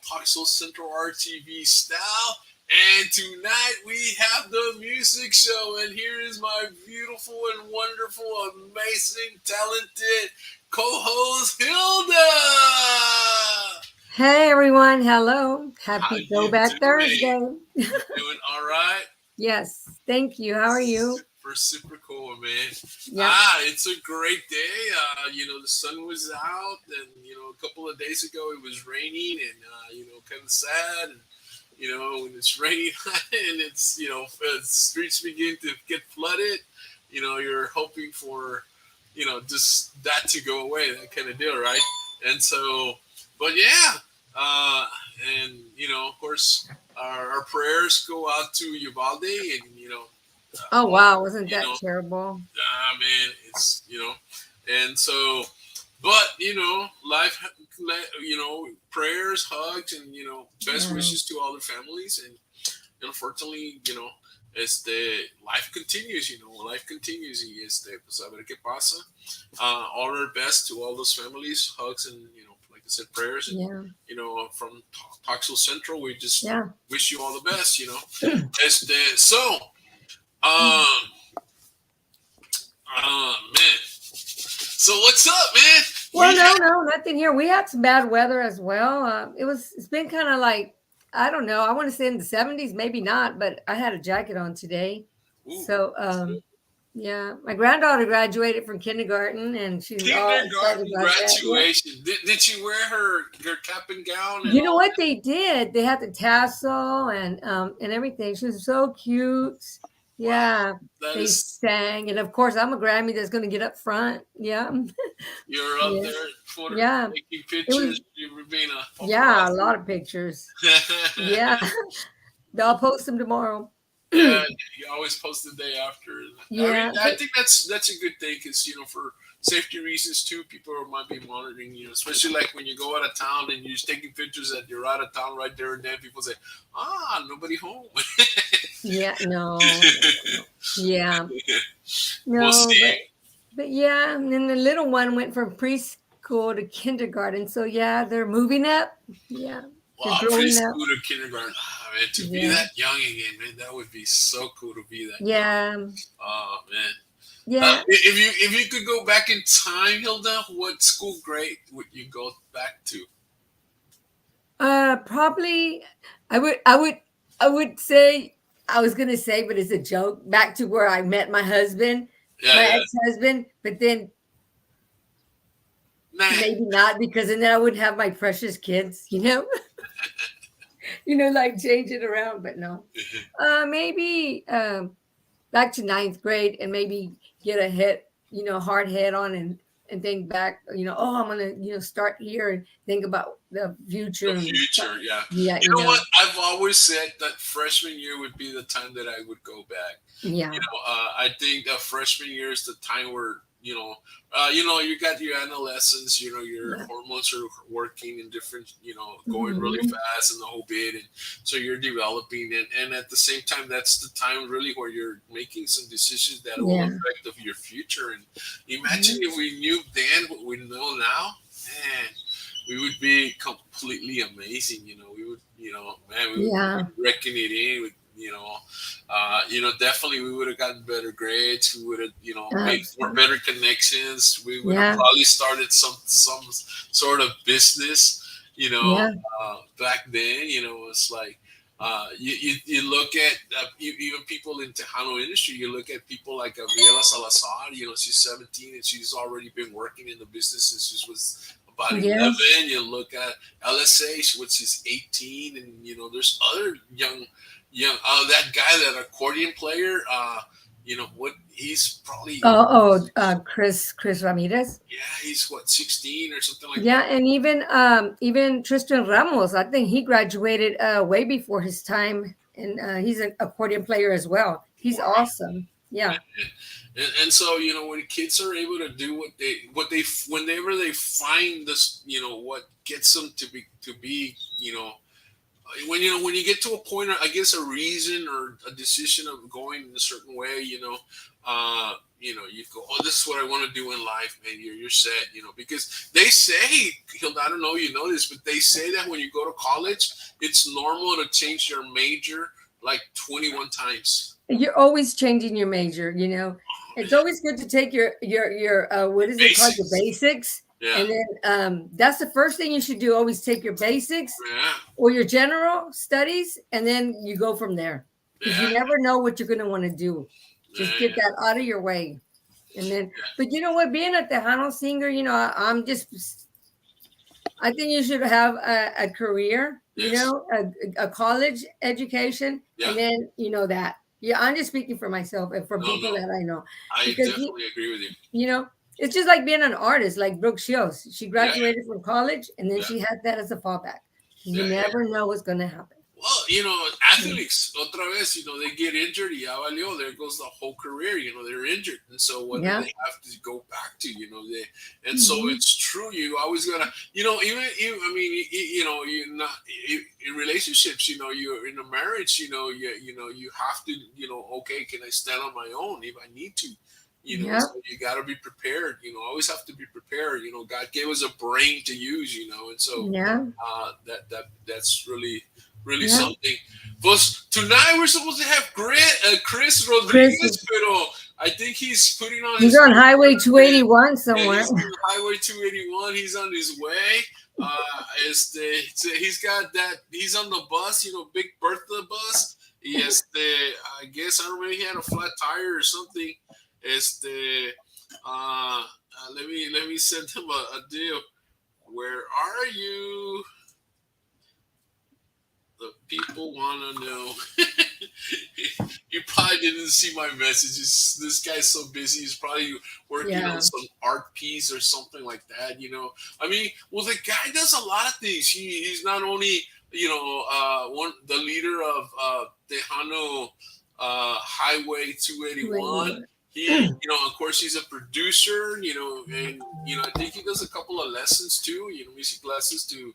Toxel Central RTV style. And tonight we have the music show, and here is my beautiful and wonderful, amazing, talented co-host Hilda. Hey everyone, hello. How Happy you Throwback doing? Thursday. You doing all right? Yes, thank you. How are you? Super cool, man. Yep. It's a great day. The sun was out, and a couple of days ago it was raining, and kind of sad. And when it's raining and it's streets begin to get flooded, you're hoping for just that to go away, that kind of deal, right? And so, but yeah, and of course, our prayers go out to Uvalde, and Oh all, wow, wasn't you that know, terrible? man, it's and so, but life, prayers, hugs, and best Yeah. wishes to all the families, and unfortunately, as the life continues, life continues, y pues a ver qué pasa. All our best to all those families, hugs, and like I said, prayers, and Yeah. from Toxel Central, we just Yeah. wish you all the best. So, um, man. So what's up, man? Well, no, nothing here. We had some bad weather as well. It's been kind of like, I don't know. I want to say in the 70s, maybe not, but I had a jacket on today. Ooh, So, yeah, my granddaughter graduated from kindergarten and she's all excited kindergarten about that. Yeah. graduation. Did she wear her cap and gown and You know all what they did? They had the tassel and everything. She was so cute. that? Wow, Yeah, that they is, sang, and of course, I'm a Grammy that's going to get up front. Yeah, you're up yeah, there for yeah. taking It was pictures. You were being a yeah, a paparazzi. lot of pictures. Yeah, I'll post them tomorrow. Yeah, you always post the day after. I mean, Yeah, I but think that's a good thing because for safety reasons too, people might be monitoring you, especially like when you go out of town and you're just taking pictures that you're out of town right there and then. People say, nobody home. yeah, no. Yeah, We'll no, see. but yeah, and then the little one went from preschool to kindergarten. So yeah, they're moving up. Yeah, they're Wow, growing up. preschool to kindergarten. Man, to be Yeah, that young again, man, that would be so cool to be that young. yeah, Oh man. yeah. If you could go back in time, Hilda, what school grade would you go back to? Probably I would say I was gonna say, but it's a joke. Back to where I met my husband, Yeah, my yeah. ex-husband, but then Nah. maybe not because then I would have my precious kids, like change it around, but no. Maybe back to ninth grade and maybe get a hard head on and think back, oh, I'm gonna, start here and think about the The future and future, yeah. yeah, You know what? I've always said that freshman year would be the time that I would go back. yeah, I think that freshman year is the time where you got your adolescence. Your yeah. hormones are working and different. Going really Mhm. fast and the whole bit, and so you're developing, and at the same time, that's the time really where you're making some decisions that will Yeah. affect of your future. And imagine Mhm. if we knew then what we know now, man, we would be completely amazing. We would, man, we would be Yeah. wrecking it in with, definitely we would have gotten better grades. We would have, made more Absolutely. better connections. We would have Yeah. probably started some sort of business, Yeah. back then. It's like, you look at even people in Tejano industry. You look at people like Gabriela Salazar. She's 17 and she's already been working in the business since she was about Yeah. 11. You look at LSA, which is 18, and there's other young. That guy, that accordion player. What he's probably, Chris Ramirez. yeah, he's what, 16 or something like Yeah, that. and even Tristan Ramos, I think he graduated way before his time, and he's an accordion player as well. He's Wow. awesome. Yeah. And so when kids are able to do what they whenever they find this, what gets them to be when you get to a point, or I guess a reason or a decision of going in a certain way, you go, oh, this is what I want to do in life, man. You're set, because they say, Hilda, I don't know, you know this, but they say that when you go to college, it's normal to change your major like 21 times. You're always changing your major, It's always good to take your what is it called? Your basics. Yeah. And then that's the first thing you should do. Always take your basics Yeah. or your general studies, and then you go from there. Because you never know what you're going to want to do. Just get that out of your way. And then, but you know what? Being a Tejano singer, I think you should have a career, a college education, and then that. Yeah, I'm just speaking for myself and for people that I know. I definitely agree with you. It's just like being an artist, like Brooke Shields. She graduated from college, and then she had that as a fallback. You never know what's going to happen. Well, athletes, otra vez, they get injured, ya valió, there goes the whole career, they're injured. And so what do they have to go back to, and so it's true. You always gotta, even, you're not in relationships, you're in a marriage, you have to, okay, can I stand on my own if I need to? So you got to be prepared. Always have to be prepared. God gave us a brain to use. And so that's really something. But tonight we're supposed to have Chris Rodriguez, but I think he's putting on. He's on Highway 281 somewhere. He's on Highway 281. He's on his way. He's got that. He's on the bus. Big Bertha bus. I guess I don't know. He had a flat tire or something. Let me send him a deal. Where are you? The people want to know. You probably didn't see my messages. This guy's so busy. He's probably working on some art piece or something like that. The guy does a lot of things. He's not only the leader of Tejano Highway 281. He, of course, he's a producer, and, I think he does a couple of lessons too, music lessons to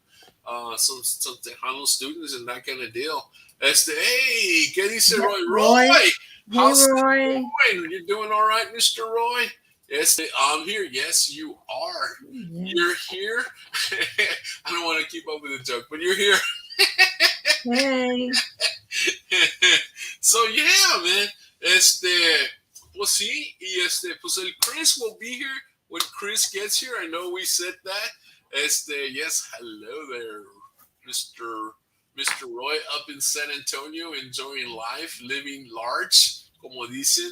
some Tejano students and that kind of deal. Hey, ¿qué dice Roy? Roy! How's Roy? You're doing all right, Mr. Roy? I'm here. Yes, you are. Yes. You're here. I don't want to keep up with the joke, but you're here. Hey. So, yeah, man. Pues sí, pues el Chris will be here when Chris gets here. I know we said that. Yes, hello there, Mr. Roy up in San Antonio, enjoying life, living large, como dicen.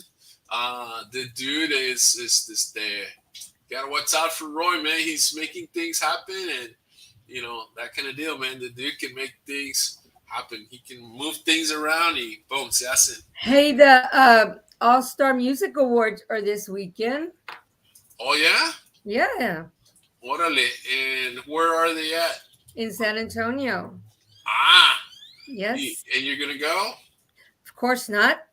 The dude is gotta watch out for Roy, man. He's making things happen, and that kind of deal, man. The dude can make things happen. He can move things around. Boom, se hacen. Hey, the All-Star Music Awards are this weekend. Oh, yeah? Yeah. Órale. And where are they at? In San Antonio. Ah. Yes. And you're going to go? Of course not.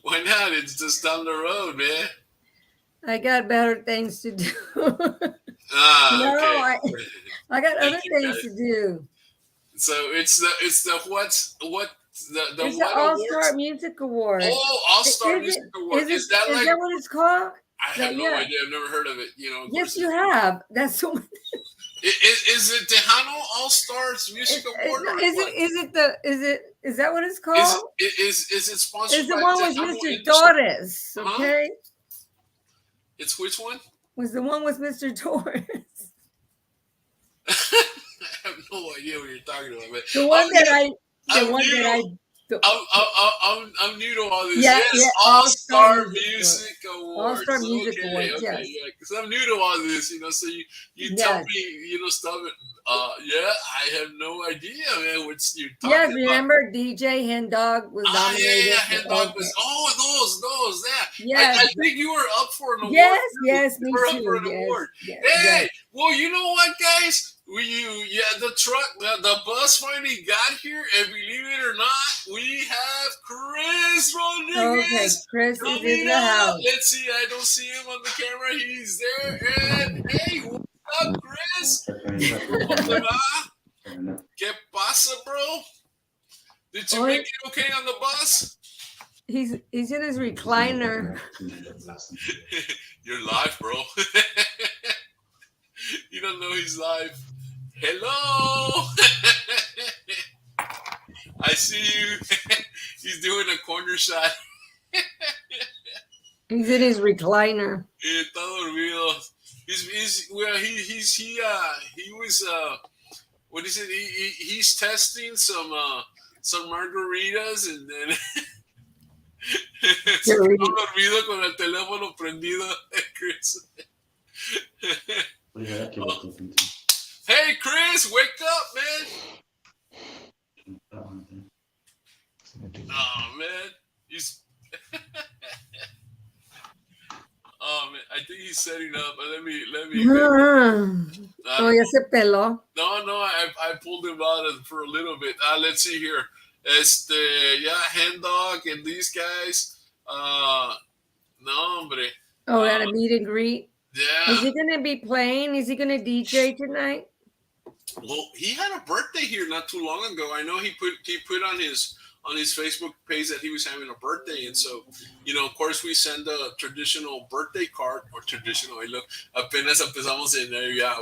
Why not? It's just down the road, man. I got better things to do. Okay. I got other things to do. So it's the All-Star Music Award. Oh, All-Star Music Award. Is that what it's called? I have no idea. I've never heard of it. Yes, you have. That's so. Is it Tejano All-Stars Music Award? Is that what it's called? Is it sponsored? It's the one with Mr. Torres. Okay. It's which one? Was the one with Mr. Torres. I have no idea what you're talking about. Man. I'm new to all this. Yes, All-Star Music Awards. All-Star Music Awards, yes. Yeah, because I'm new to all this, so you tell me, stuff. I have no idea, man, what you're talking about. Yes, remember DJ Hen Dog was nominated. Hen Dog was, those, that. Yes. I think you were up for an award. Yes, me too. Up for an award. Hey, well, you know what, guys? The truck, the bus finally got here, and believe it or not, we have Chris Rodriguez. Okay, Chris is in the house. Let's see, I don't see him on the camera. He's there, and hey, what's up, Chris? ¿Qué pasa, bro? Did you make it okay on the bus? He's in his recliner. You're live, bro. You don't know he's live. Hello. I see you. He's doing a corner shot. He's in his recliner. Está dormido. He was what is it? He's testing some margaritas and then se quedó dormido con el teléfono prendido, Chris. Hey, Chris, wake up, man. Oh, man. He's oh, man. I think he's setting up. Let me. Oh, ya se peló. No, I pulled him out for a little bit. Let's see here. Hen Dog and these guys. No, hombre. Oh, at a meet and greet. Yeah. Is he gonna be playing? Is he gonna DJ tonight? Well, he had a birthday here not too long ago. I know he put on his Facebook page that he was having a birthday, and so, of course, we send a traditional birthday card, or traditional. Look, apenas empezamos en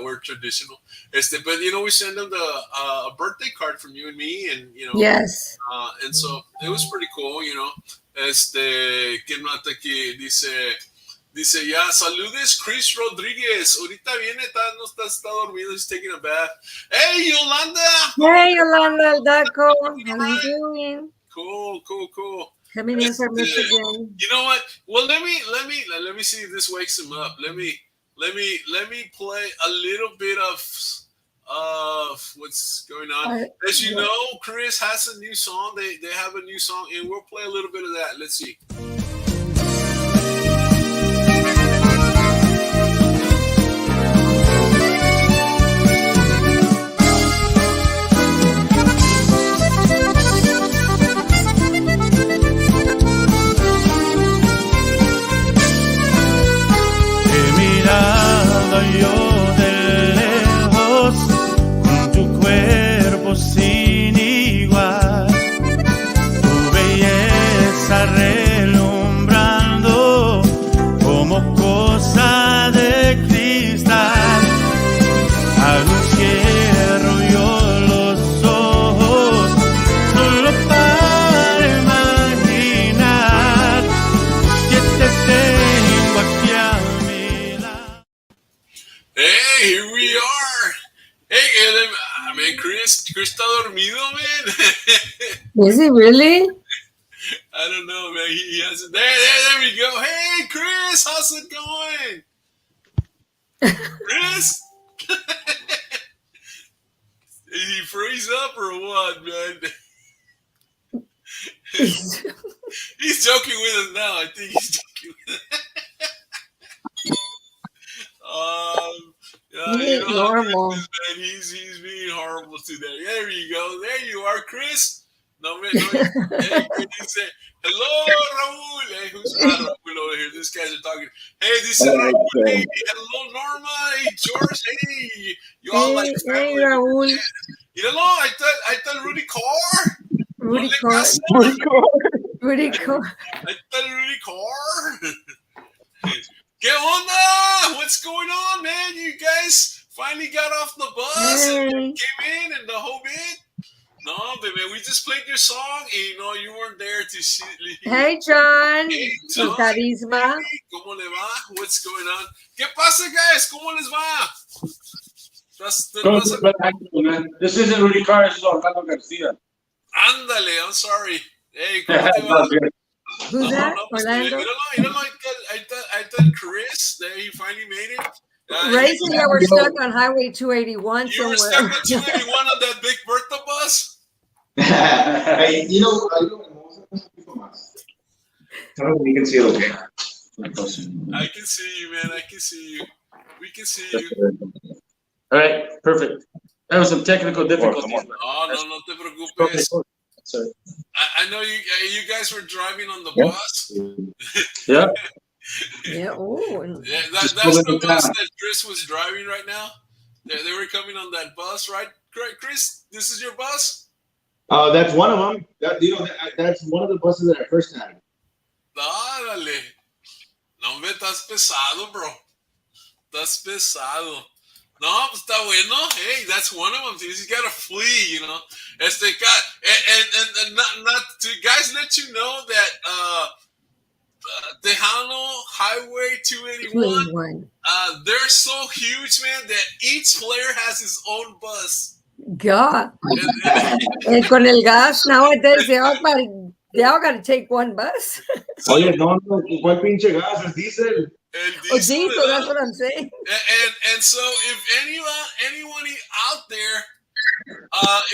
we're traditional. But we send him a birthday card from you and me, and Yes. And so it was pretty cool, ¿Quién mata aquí? Dice, ya, saludes, Chris Rodríguez. Ahorita viene, está dormido, he's taking a bath. Hey, Yolanda. Hey, Yolanda, Daco. How you doing? Cool. Coming in from Michigan. You know what? Well, let me see if this wakes him up. Let me play a little bit of what's going on. As you know, Chris has a new song. They have a new song, and we'll play a little bit of that. Let's see. Yo de lejos con tu cuerpo sin igual, tu belleza relumbrando como cosa de cristal. Aún cierro yo los ojos solo para imaginar que te tengo aquí a mi lado. Hey, here we are. Hey, man, Chris está dormido, man. Is he really? I don't know, man. He hasn't. There we go. Hey, Chris, how's it going? Chris? Did he freeze up or what, man? He's joking with us now. I think he's joking with us. Normal. Man, he's being horrible today. There you go. There you are, Chris. No, man. Hey, he said, hello, Raul. Hey, who's Raul over here? These guys are talking. Hey, this is Raul. Hey, hello, Norma. Hey, George. Hey, you all like family. Hey, Raul. I thought Rudy Carr. Rudy Carr. I thought Rudy Carr. ¿Qué onda? What's going on, man? You guys finally got off the bus and came in and the whole bit? No, baby, we just played your song and you weren't there to see. Hey, John. Hey, John. Carisma. Hey, ¿cómo le va? What's going on? ¿Qué pasa, guys? ¿Cómo les va? This isn't Rudy Carr, this is Orlando Garcia. Ándale, I'm sorry. Hey, ¿cómo te va? Who's that? Orlando? I thought Chris, that he finally made it. Ray said that we're stuck on Highway 281 somewhere. You were stuck on 281 on that big Bertha bus? You can see it okay. I can see you, man. I can see you. We can see you. All right, perfect. That was some technical difficulties. No te preocupes. Sorry. I know you guys were driving on the bus. Yeah. Yeah. Oh. Yeah, that's the bus that Chris was driving right now. They were coming on that bus, right? Chris, this is your bus? That's one of them. That's one of the buses that I first had. órale. No, hombre, estás pesado, bro. Estás pesado. No, pues está bueno. Hey, that's one of them. He's got to flee, you know. And not to guys let you know that Tejano Highway 281, they're so huge, man, that each player has his own bus. God. And con el gas nowadays, they all got to take one bus. Oye, no, ¿cuál pinche gas? Es diesel. Oh, diesel, that's what I'm saying. And so if anyone out there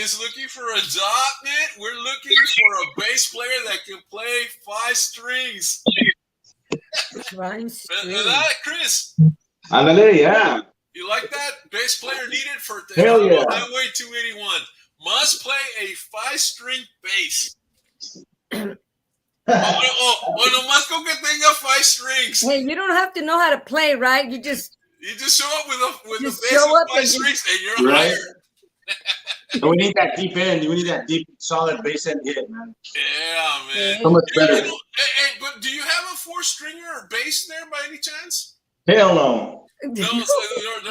is looking for a job, man, we're looking for a bass player that can play 5 strings. 5 strings. ¿Verdad, Chris? Ándale, yeah. You like that? Bass player needed for Hell yeah. Highway 281. Must play a 5-string bass. O nomás con que tenga 5 strings. Hey, you don't have to know how to play, right? You just show up with a bass show with up 5 strings and you're right. hired. We need that deep end. We need that deep, solid bass end hit, man. Yeah, man. So much better. You know, but do you have a 4-stringer or bass there by any chance? Hell no. No,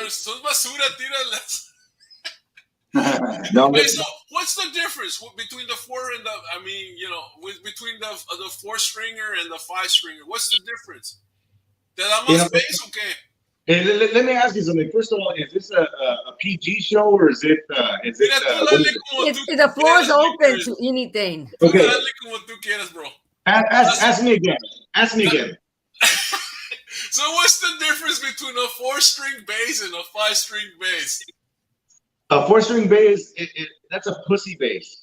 son basura, tíralas. No, Okay, so what's the difference between the 4 and the? I mean, you know, between the 4-stringer and the 5-stringer? What's the difference? ¿Te da más bass o qué? Hey, let me ask you something. First of all, is this a PG show or is it? The floor is open to anything. Okay. Dale como tú quieras, bro. Ask me again. Ask me again. So what's the difference between a 4-string bass and a 5-string bass? A 4-string bass, that's a pussy bass.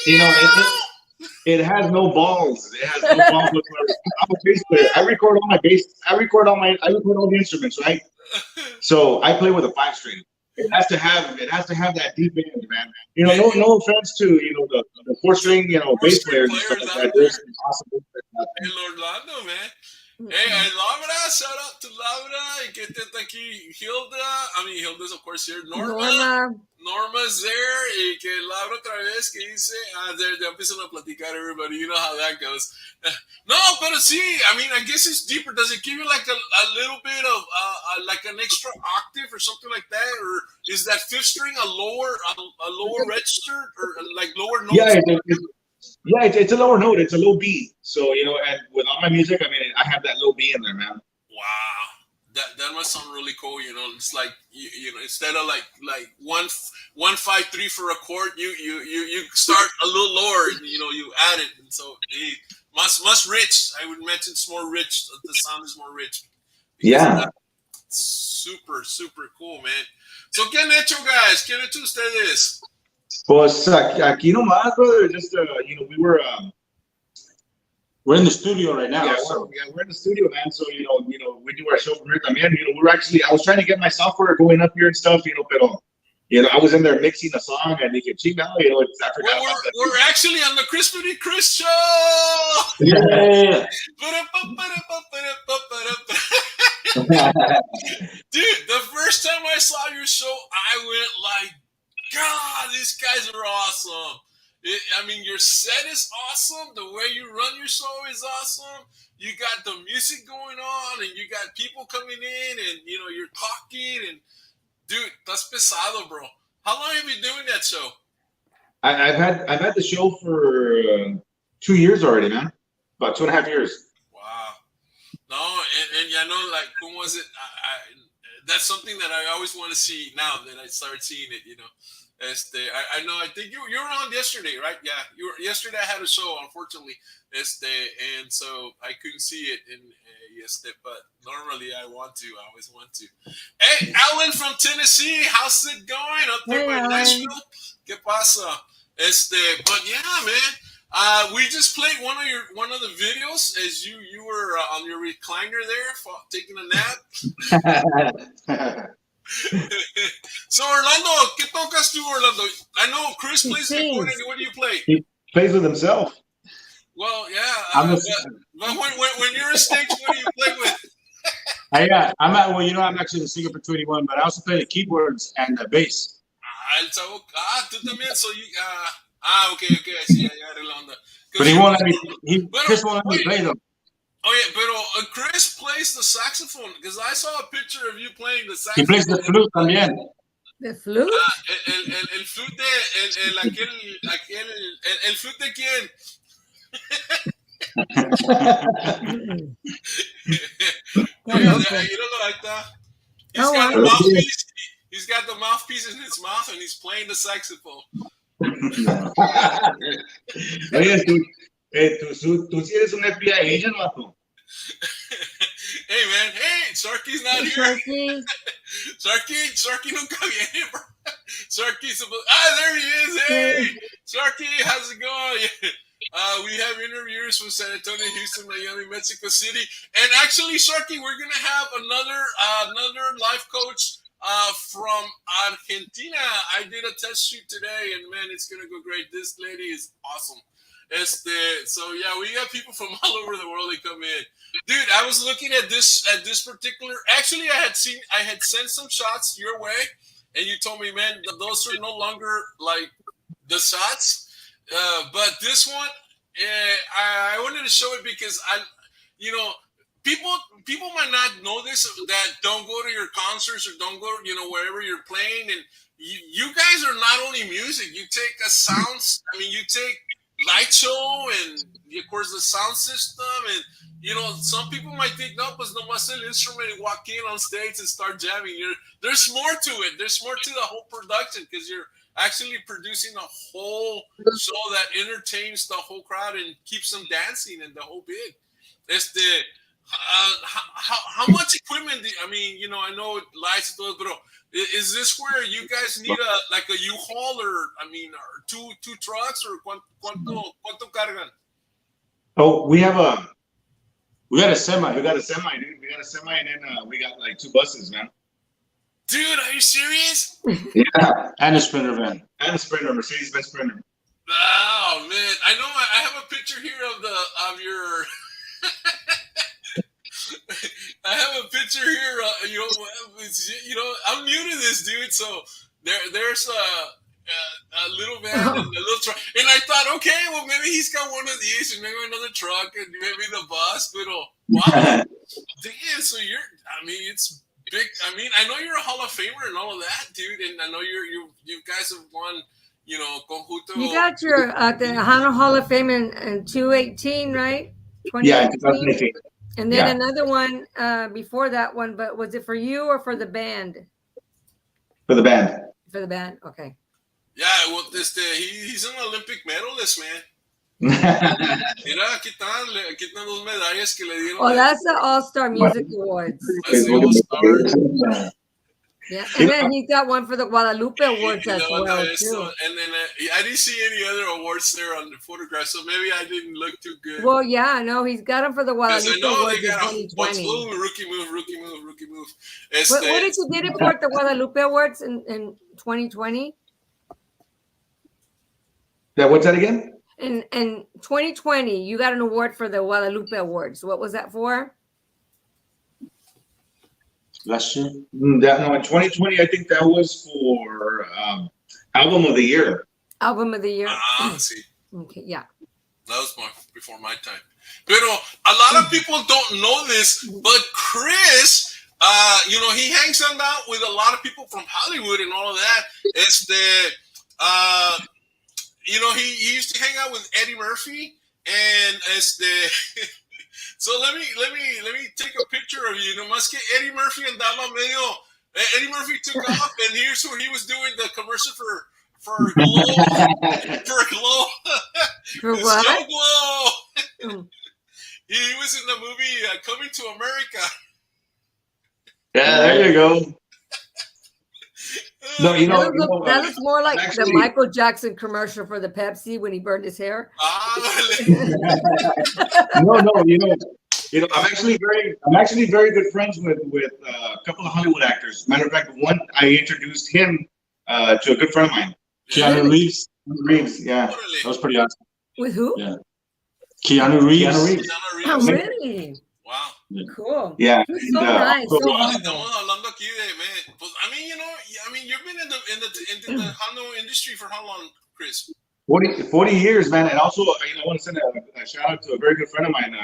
You know, it has no balls. It has no balls whatsoever. I'm a bass player. I record all my bass. I record all the instruments, right? So I play with a 5-string. It has to have that deep end, man. You know, no offense to the 4-string bass players and stuff like that. There's awesome bass players out there. In Orlando, man. Hey, Laura, shout out to Laura. Y que está aquí Hilda. I mean, Hilda's of course here. Norma's there. Y que Laura otra vez que dice, ya empiezan a platicar everybody. You know how that goes. No, but see, I mean, I guess it's deeper. Does it give you like a little bit of like an extra octave or something like that? Or is that 5th string a lower register or like lower notes? Yeah, it's a lower note. It's a low B. So, and with all my music, I mean, I have that low B in there, man. Wow. That must sound really cool. It's like, instead of like 1-5-3 for a chord, you start a little lower, and, you add it. And so, must rich. I would mention it's more rich. The sound is more rich. Yeah. Super, super cool, man. So, ¿qué han hecho, guys? ¿Qué han hecho ustedes? Pues aquí nomás, brother. Just we're in the studio right now. Yeah, we're in the studio, man. So we do our show from here también. I was trying to get my software going up here and stuff. Pero I was in there mixing a song and dije, chingado, I forgot about that. We're actually on the Crispity Chris show. Yeah. Dude, the first time I saw your show, I went like, God, these guys are awesome. I mean, your set is awesome. The way you run your show is awesome. You got the music going on, and you got people coming in, and you're talking. And dude, that's pesado, bro. How long have you been doing that show? I've had the show for 2 years already, man. About 2.5 years. Wow. No, and I know, like, who was it? That's something that I always want to see now that I started seeing it, I know, I think you were on yesterday, right? Yeah, yesterday I had a show, unfortunately, and so I couldn't see it yesterday, but normally I always want to. Hey, Alan from Tennessee, how's it going up there by Nashville? ¿Qué pasa? But yeah, man. We just played one of the videos as you were on your recliner there, taking a nap. So Orlando, ¿qué tocas tú, Orlando? I know Chris plays the accordion. What do you play? He plays with himself. Well, yeah. But when you're on stage, what do you play with? I'm actually the singer for 281, but I also play the keyboards and the bass. Tú también. So Ah, okay, I see. Ya agarré la onda. But he won't let me. Chris Pero, won't let me play though. oh yeah, pero Chris plays the saxophone because I saw a picture of you playing the He saxophone. plays the flute también. The flute? El flute, el flute de quién? You don't like that? He's got a mouthpiece. He's got the mouthpiece in his mouth, and he's playing the saxophone. Oye, tú sí eres un FBI agent, vato. Hey man, hey, Sarky's not here. Sarky nunca viene, bro. Sarky's there he is. Hey, Sarky, how's it going? We have interviewers from San Antonio, Houston, Miami, Mexico City, and actually, Sarky, we're gonna have another life coach from Argentina. I did a test shoot today, and man, it's gonna go great. This lady is awesome. So yeah, we got people from all over the world that come in. Dude, I was looking at this particular. Actually, I had sent some shots your way, and you told me, man, those are no longer like the shots. But this one, I wanted to show it because people might not know this, that don't go to your concerts or don't go, wherever you're playing, and you guys are not only music. You take a sounds. I mean, you take light show and of course the sound system, and some people might think no, pues nomás el instrument and walk in on stage and start jamming. There's more to it. There's more to the whole production because you're actually producing a whole show that entertains the whole crowd and keeps them dancing and the whole bit. How much equipment I know lights, but is this where you guys need a U-Haul or two trucks, or cuánto cargan? Oh, we got a semi. We got a semi, dude. We got a semi, and then we got like 2 buses, man. Dude, are you serious? Yeah, and a Sprinter van, and a Sprinter, Mercedes-Benz Sprinter. Oh man, I know. I have a picture here of your. I have a picture here. I'm new to this, dude. So there's a little van and a little truck, and I thought, okay, well maybe he's got one of these, and maybe another truck, and maybe the bus. But wow, damn! So it's big. I know you're a Hall of Famer and all of that, dude, and I know you guys have won. Conjunto. You got your Tejano Hall of Fame in 2018, right? 2018. Yeah, 2018. And then another one before that one, but was it for you or for the band? For the band. For the band, okay. Yeah, well, he's an Olympic medalist, man. Mira, aquí están 2 medallas que le dieron. Oh, that's the All-Star Music Awards. That's the All-Star. Yeah, and then he got one for the Guadalupe Awards as well, too. And then I didn't see any other awards there on the photograph, so maybe I didn't look too good. Well, yeah, no, he's got them for the Guadalupe Awards in 2020. Rookie move. What did you get it for the Guadalupe Awards in 2020? Yeah, what's that again? In 2020, you got an award for the Guadalupe Awards. What was that for? Last year? In 2020, I think that was for Album of the Year. Album of the Year. See. Okay, yeah. That was before my time. Pero a lot of people don't know this, but Chris, he hangs out with a lot of people from Hollywood and all of that. He used to hang out with Eddie Murphy, and so let me take a picture of you. Nomás que Eddie Murphy andaba medio. Eddie Murphy took off, and here's where he was doing the commercial for Glow. For Glow. For what? Glow. He was in the movie Coming to America. Yeah, there you go. No, that looks more like the Michael Jackson commercial for the Pepsi when he burned his hair. No, I'm actually very good friends with a couple of Hollywood actors. Matter of fact, one I introduced him to a good friend of mine, Keanu Reeves. Yeah, that was pretty awesome. With who? Yeah, Keanu Reeves. Oh, really? Wow. Cool. Yeah. So nice. So Estamos hablando aquí de, man. Pues, you've been in the Hano industry for how long, Chris? 40 years, man. And also, I want to send a shout out to a very good friend of mine,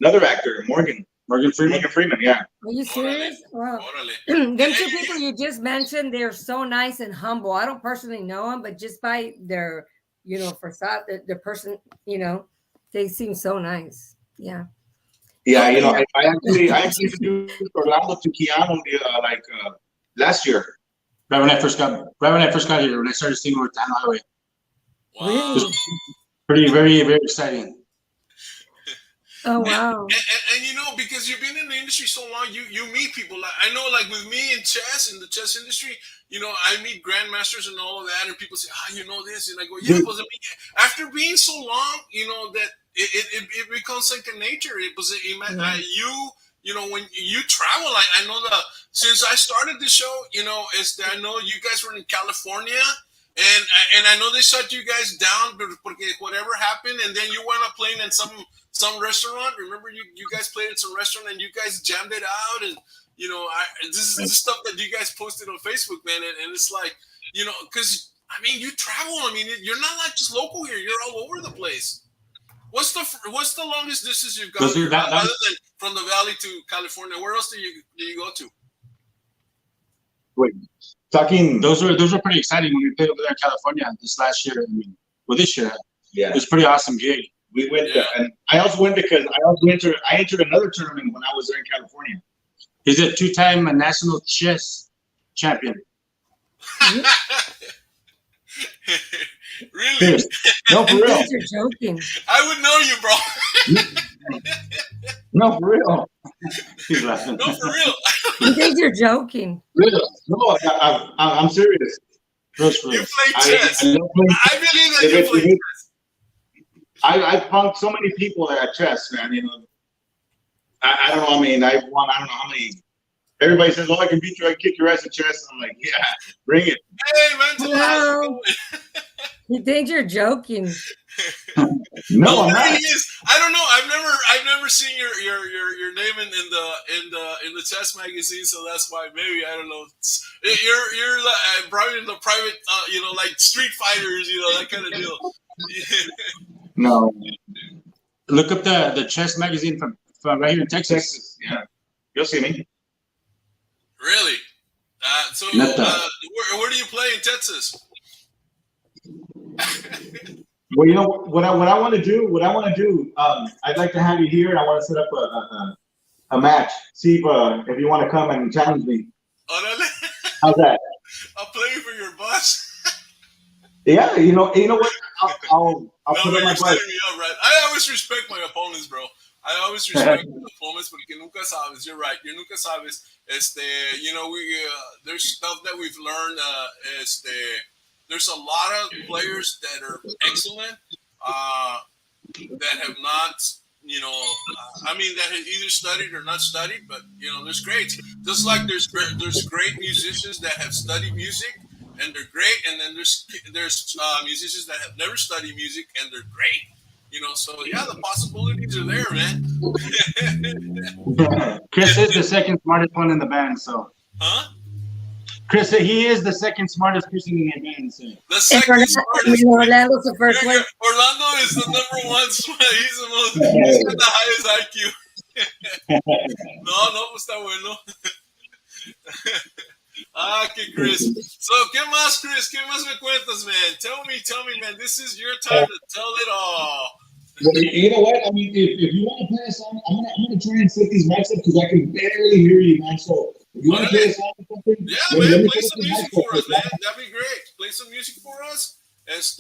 another actor, Morgan Freeman. Yeah. Are you serious? Wow. Órale. Them two people you just mentioned, they're so nice and humble. I don't personally know them, but just by their, facade, the person, they seem so nice. Yeah. Yeah, I actually introduced Orlando to Keanu last year. Right when I first got here, when I started singing with Tejano Highway. Wow. Really? Pretty, very, very exciting. Oh wow! And because you've been in the industry so long, you meet people. Like I know, like with me in the chess industry, I meet grandmasters and all of that, and people say, you know this, and I go, yeah, but after being so long, that it becomes second nature. It was when you travel, I know since I started the show, I know you guys were in California. And I know they shut you guys down because whatever happened, and then you wound up playing in some restaurant. Remember, you guys played in some restaurant and you guys jammed it out, and this is the stuff that you guys posted on Facebook, man. And it's like, because you travel. You're not like just local here. You're all over the place. What's the longest distance you've gone other than from the Valley to California? Where else do you go to? Wait. Talking, those were pretty exciting when we played over there in California this last year. This year, yeah, it was a pretty awesome gig. We went there, and I also went because I entered another tournament when I was there in California. He's a 2-time national chess champion. Really? No, for real. You're joking. I would know you, bro. No, for real. He's laughing. No, for real. You think you're joking? Really? No, I'm serious. You play chess. I believe that you play chess. I've punked so many people at chess, man. I don't know. I don't know how many. Everybody says, I can beat you. I can kick your ass at chess. I'm like, yeah, bring it. Hey, man. No. You think you're joking? No, I'm not. I don't know. I've never seen your name in the chess magazine, so that's why maybe I don't know. You're probably in the private, like Street Fighters, that kind of deal. No. Look up the chess magazine from right here in Texas. Yeah, you'll see me. Really? Where do you play in Texas? Well, what I want to do, I'd like to have you here, and I want to set up a match. See if you want to come and challenge me. How's that? I'll play for your bus. Yeah, you know what? I'll put up my bus. Me up, right? I always respect my opponents, bro. I always respect my opponents, porque nunca sabes. You're right. You nunca sabes. There's stuff that we've learned. There's a lot of players that are excellent, that have not, that have either studied or not studied, but, there's greats. Just like there's great musicians that have studied music, and they're great, and then there's musicians that have never studied music, and they're great. So yeah, the possibilities are there, man. Chris is the second smartest one in the band, so. Huh? Chris, he is the second smartest person in the band. So. The second smartest. Orlando's the first one. Orlando is the number one. He's got the highest IQ. No, pues está bueno. Okay, Chris. So, ¿qué más, Chris? ¿Qué más me cuentas, man? Tell me, man. This is your time to tell it all. You know what? If you want to play a song, I'm gonna try and set these mics up because I can barely hear you, man. So if you want to play a song or something, yeah, man, play some music for us, man. That'd be great. Play some music for us. That's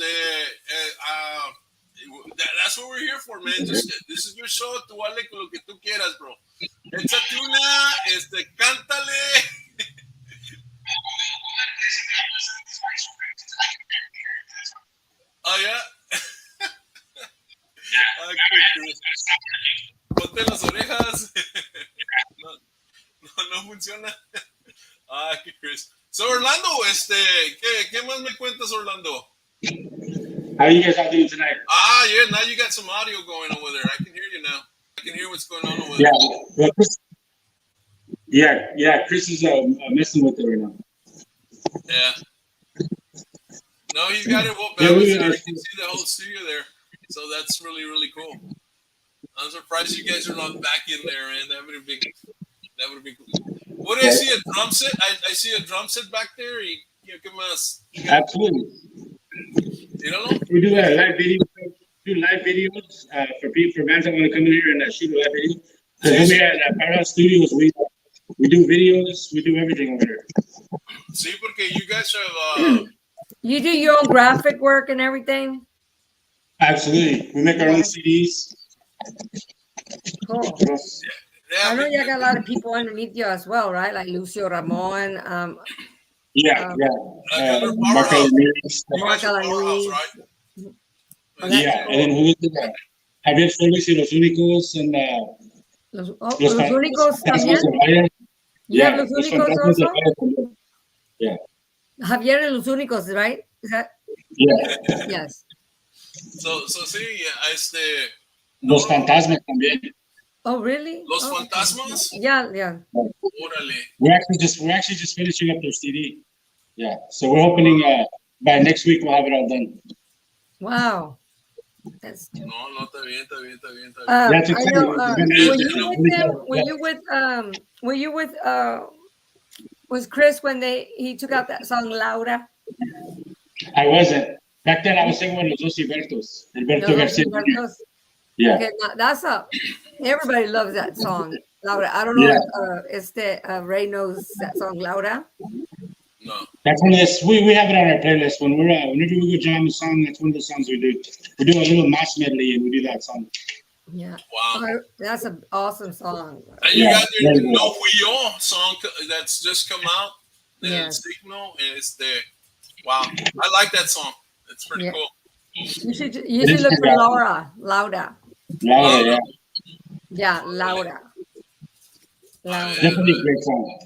what we're here for, man. This is your show. Tú hable con lo que tú quieras, bro. Échate una, cántale. Oh, yeah. Ponte las orejas. No funciona. Qué Chris. So, Orlando, ¿qué más me cuentas, Orlando? How are you guys all doing tonight? Yeah, now you got some audio going over there. I can hear you now. I can hear what's going on over there. Well, Chris is messing with it right now. Yeah. No, he's got it well Yeah, balanced there. You can see the whole studio there. So that's really, really cool. I'm surprised you guys are not back in there, man. That would have been cool. What do I see? A drum set? I see a drum set back there. ¿Qué más? Absolutely. You don't know? We do live videos. Do live videos for bands that want to come in here and shoot a live video. Because we at PowerHouse Studios, we do videos, we do everything over there. See, porque you guys have You do your own graphic work and everything? Absolutely. We make our own CDs. Cool. yeah, I know you got a lot of people underneath you as well, right? Like Lucio Ramon. Yeah. Mark Alanis. Mark PowerHouse, right? Yeah, and then who is it? Javier Félix y Los Únicos and Los Únicos también. You have Los Únicos also? Yeah. Javier and Los Únicos, right? Is that? Yeah. Yes. So sí, Los Fantasmas también. Oh, really? Los Fantasmas? Yeah. Órale. We're actually just finishing up their CD. Yeah. So we're hoping by next week we'll have it all done. Wow. That's No, está bien. That's I know. exciting. Were you with was Chris when he took out that song Laura? I wasn't. Back then I was singing with Los Dos Albertos. Alberto Garcia. Yeah. Okay, that's everybody loves that song, Laura. I don't know if Ray knows that song, Laura. No. That's one of the, we have it on our playlist. Whenever we go jam a song, that's one of the songs we do. We do a little mass medley and we do that song. Yeah. Wow. That's an awesome song. And you got the No Fui Yo song that's just come out. Yeah. Signal, and it's there. Wow. I like that song. It's pretty cool. You should look for Laura. Laura, yeah. Yeah, Laura. Definitely a great song.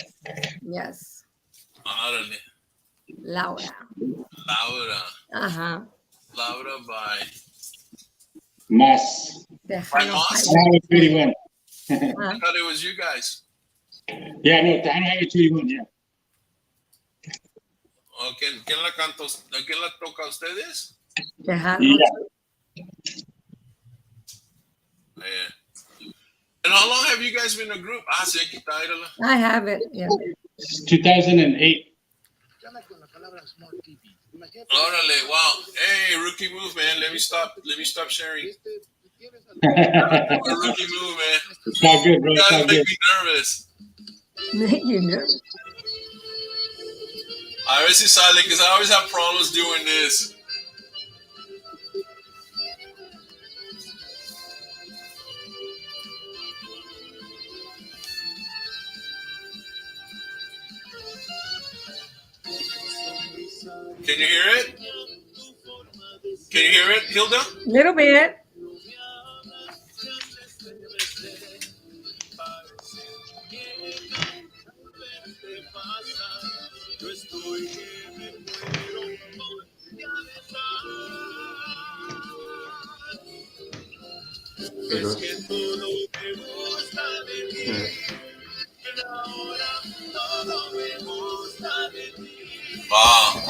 Yes. Árale. Laura. Laura by Mas. By Mas? Tejano 31. I thought it was you guys. Yeah, no, Tejano 31, yeah. ¿Quién la canta? ¿Quién la toca a ustedes? Tejano. Yeah. And how long have you guys been a group? Sí, aquí está, írala. I have it. Yeah. 2008. Órale, wow. Hey, rookie move, man. Let me stop sharing. Rookie move, man. It's all good, bro. You It's guys all make good. me nervous. Make you nervous. A ver si sale, because I always have problems doing this. Can you hear it? Can you hear it, Hilda? Little bit. Wow.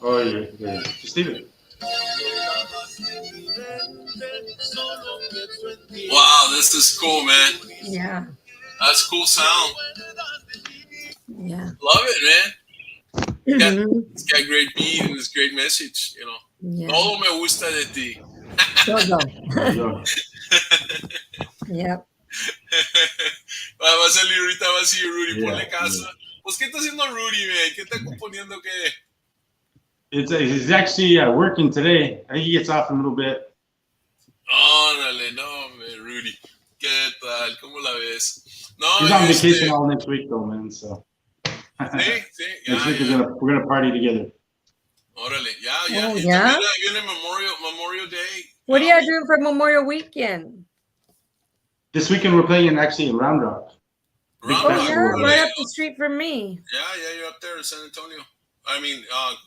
Oh, yeah. Just leave it. Wow, this is cool, man. Yeah. That's cool sound. Yeah. Love it, man. It's got great beat and it's great message, you know. Yeah. Todo me gusta de ti. Todo. Yep. Va a salir ahorita, va a decir Rudy, ponle casa. Pues, ¿qué está haciendo Rudy, man? ¿Qué está componiendo qué? He's actually working today. I think he gets off in a little bit. Órale, no, man, Rudy. ¿Qué tal? ¿Cómo la ves? No, He's on vacation all next week, though, man. So sí, next week we're gonna party together. Órale, ya. Oh, yeah? Viene Memorial Day. What are you doing for Memorial Weekend? This weekend we're playing actually in Round Rock. Round Oh, Rock, yeah, órale. right up the street from me. Yeah, you're up there in San Antonio. I mean,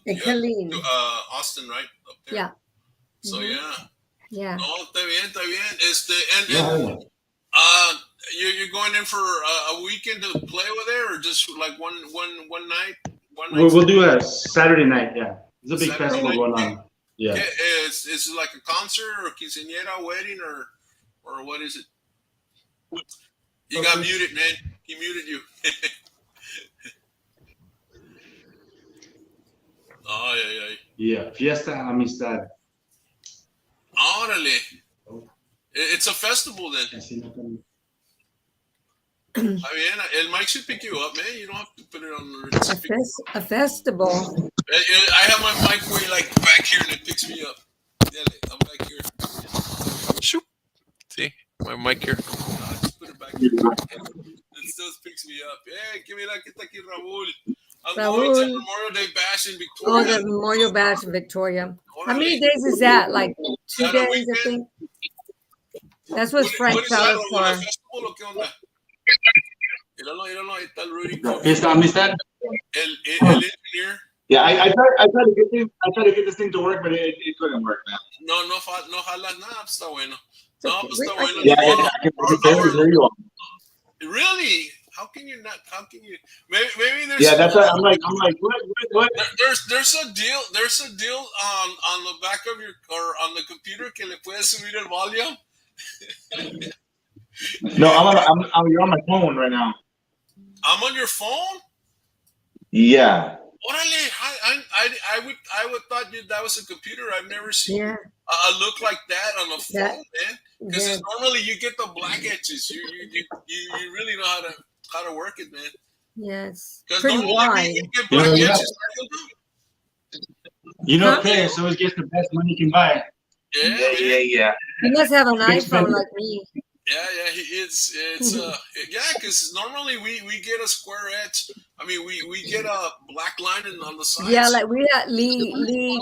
Killeen. Austin, right? Up there. Yeah. So, yeah. Yeah. No, está bien. you're going in for a weekend to play over there, or just like one night? We'll do a Saturday night. Yeah, there's a big Saturday festival night? going on. Yeah. Okay, is it like a concert or quinceañera wedding or what is it? You got muted, man. He muted you. Oh, Yeah, Fiesta Amistad. Órale. It's a festival then. I mean, el mic should pick you up, man. You don't have to put it on the A festival. I have my mic way like back here and it picks me up. Yeah, I'm back here. Shoop. See? My mic here. Just put it back here. It still picks me up. Hey, give me la que está aquí, Raúl. I'm going to Memorial Day Bash in Victoria. Oh, the Memorial Bash in Victoria. How many days is that? Like 2 days, I think. That's what Frank tells us for. Fiesta Amistad. El engineer. Yeah, I tried to get this thing to work, but it couldn't work, man. No jalas nada, está bueno. No, pues está bueno. Yeah, I can barely hear you. Really? How can you not? How can you? Maybe there's. Yeah, that's what I'm like. What? There's a deal. There's a deal on the back of your or on the computer que le puedes subir el volume. No, you're on my phone right now. I'm on your phone. Yeah. Orale, I would thought that was a computer. I've never seen Yeah. a look like that on a phone, man. Because normally you get the black edges. You really know how to work it, man. Yes. Because Pretty normally wide. you get black edges. You know, Chris always gets the best money you can buy. Yeah. You must have an iPhone like me. Yeah, it's because normally we get a square edge. I mean, we get a black line on the sides. Yeah, like we had Lily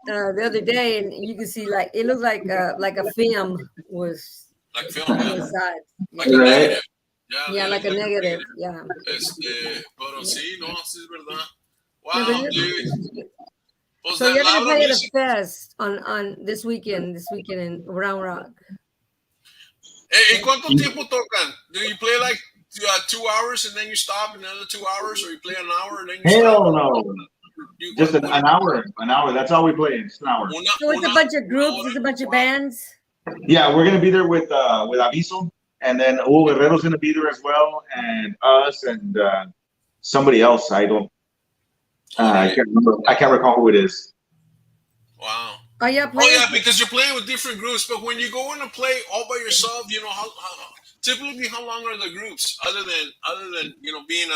the other day, and you can see like it looks like a film was like film, on the side. like a negative. Yeah, like a negative. Yeah. Pero sí, no, sí es verdad. Yeah, Wow, but dude. Pues so that you're gonna loud play at a music. fest on this weekend in Round Rock. Hey, ¿cuánto tiempo tocan? Do you play like 2 hours and then you stop, another 2 hours, or you play an hour and then you Hell stop? no. Just an hour. An hour. That's all we play. Just an hour. So it's a bunch of groups. It's a bunch of bands. Yeah, we're gonna be there with Aviso, and then Hugo Guerrero's gonna be there as well, and us and somebody else. I can't remember. I can't recall who it is. Wow. Oh yeah, Because you're playing with different groups. But when you go in to play all by yourself, you know typically how long are the groups other than being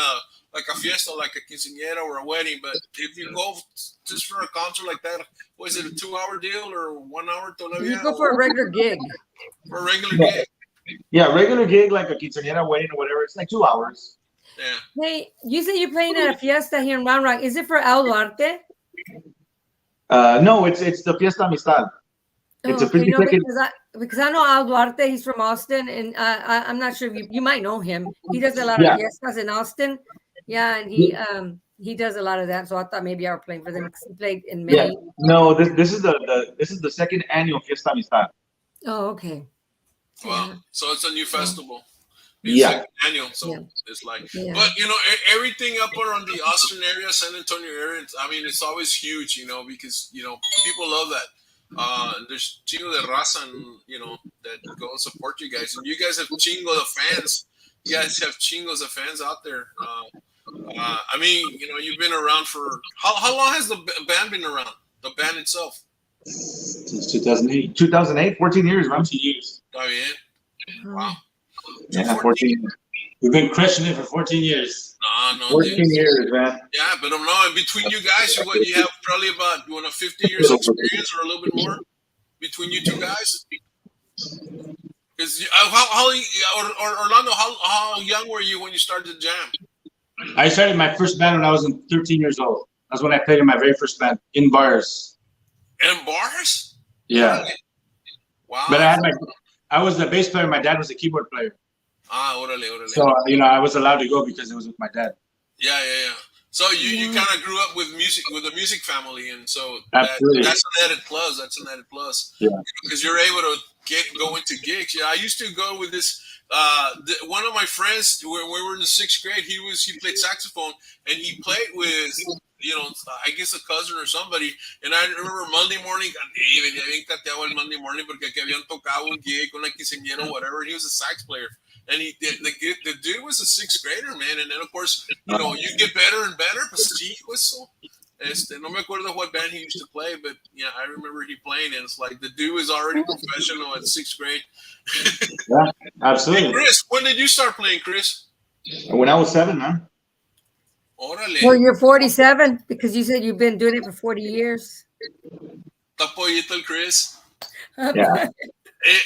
like a fiesta, like a quinceañera or a wedding? But if you go just for a concert like that, was it a 2-hour deal or 1 hour? You go for a regular gig. For a regular gig. Yeah, regular gig like a quinceañera, wedding, or whatever. It's like 2 hours. Yeah. Hey, you say you're playing at a fiesta here in Round Rock. Is it for El Duarte? No, it's the Fiesta Amistad. It's a 50-second. Because I know Al Duarte, he's from Austin, and I'm not sure if you might know him. He does a lot of fiestas in Austin. Yeah, and he does a lot of that. So I thought maybe I were playing for them because he played in many. Yeah, no, this is the second annual Fiesta Amistad. Oh, okay. Wow. Yeah. So it's a new festival. Yeah. Annual. So it's like, Yeah. but everything up around the Austin area, San Antonio area. I mean, it's always huge, because people love that. There's chingo de raza, and that go and support you guys, and you guys have chingo of fans. You guys have chingos of fans out there. I mean, you've been around for how long has the band been around? The band itself. Since 2008. 2008, 14 years, right? 14 years. Está bien. Wow. Yeah, 14. We've been crushing it for 14 years. No, 14 dude. years, man. Yeah, but I'm not. Between you guys, you have probably about 50 years of experience or a little bit more between you two guys. Because Orlando, how young were you when you started to jam? I started my first band when I was 13 years old. That's when I played in my very first band in bars. In bars? Yeah. Wow. But I was the bass player. My dad was the keyboard player. Órale. So I was allowed to go because it was with my dad. Yeah. So you kind of grew up with music, with a music family, and so that's an added plus. Yeah. Because you're able to go into gigs. Yeah, I used to go with this one of my friends, when we were in the 6th grade, he played saxophone, and he played with, I guess a cousin or somebody. And I remember Monday morning, venía bien cateado el Monday morning porque aquí habían tocado un gig con una quinceañera or whatever. He was a sax player, and the dude was a 6th grader, man. And then of course, you get better and better. Pues sí, eso. No me acuerdo what band he used to play, but yeah, I remember he playing, and it's like the dude was already professional at 6th grade. Yeah, absolutely. Hey, Chris, when did you start playing, Chris? When I was 7, man. Órale. Well, you're 47 because you said you've been doing it for 40 years. Está pollito el Chris. Yeah.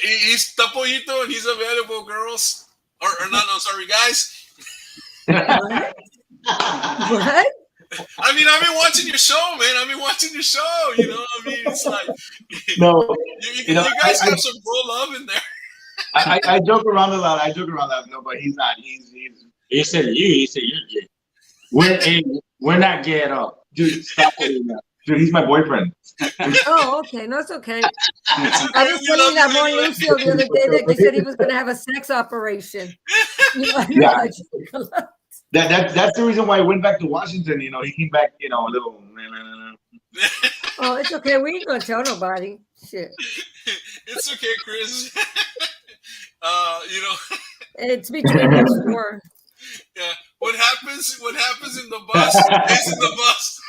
He's está pollito and he's available, girls. Or no, sorry, guys. What? I mean, I've been watching your show, man. I've been watching your show. I mean, it's like No, you guys have some bro love in there. I joke around a lot. No, but he's not. He said you're gay. We're not gay at all, dude. Stop it. Dude, he's my boyfriend. Oh, okay. No, it's okay. I was telling that more Lucio the other day that they said he was going to have a sex operation. Yeah. That's the reason why I went back to Washington. He came back, a little. Oh, it's okay. We ain't gonna tell nobody. Shit. It's okay, Chris. It's between us four. Yeah. What happens in the bus stays in the bus.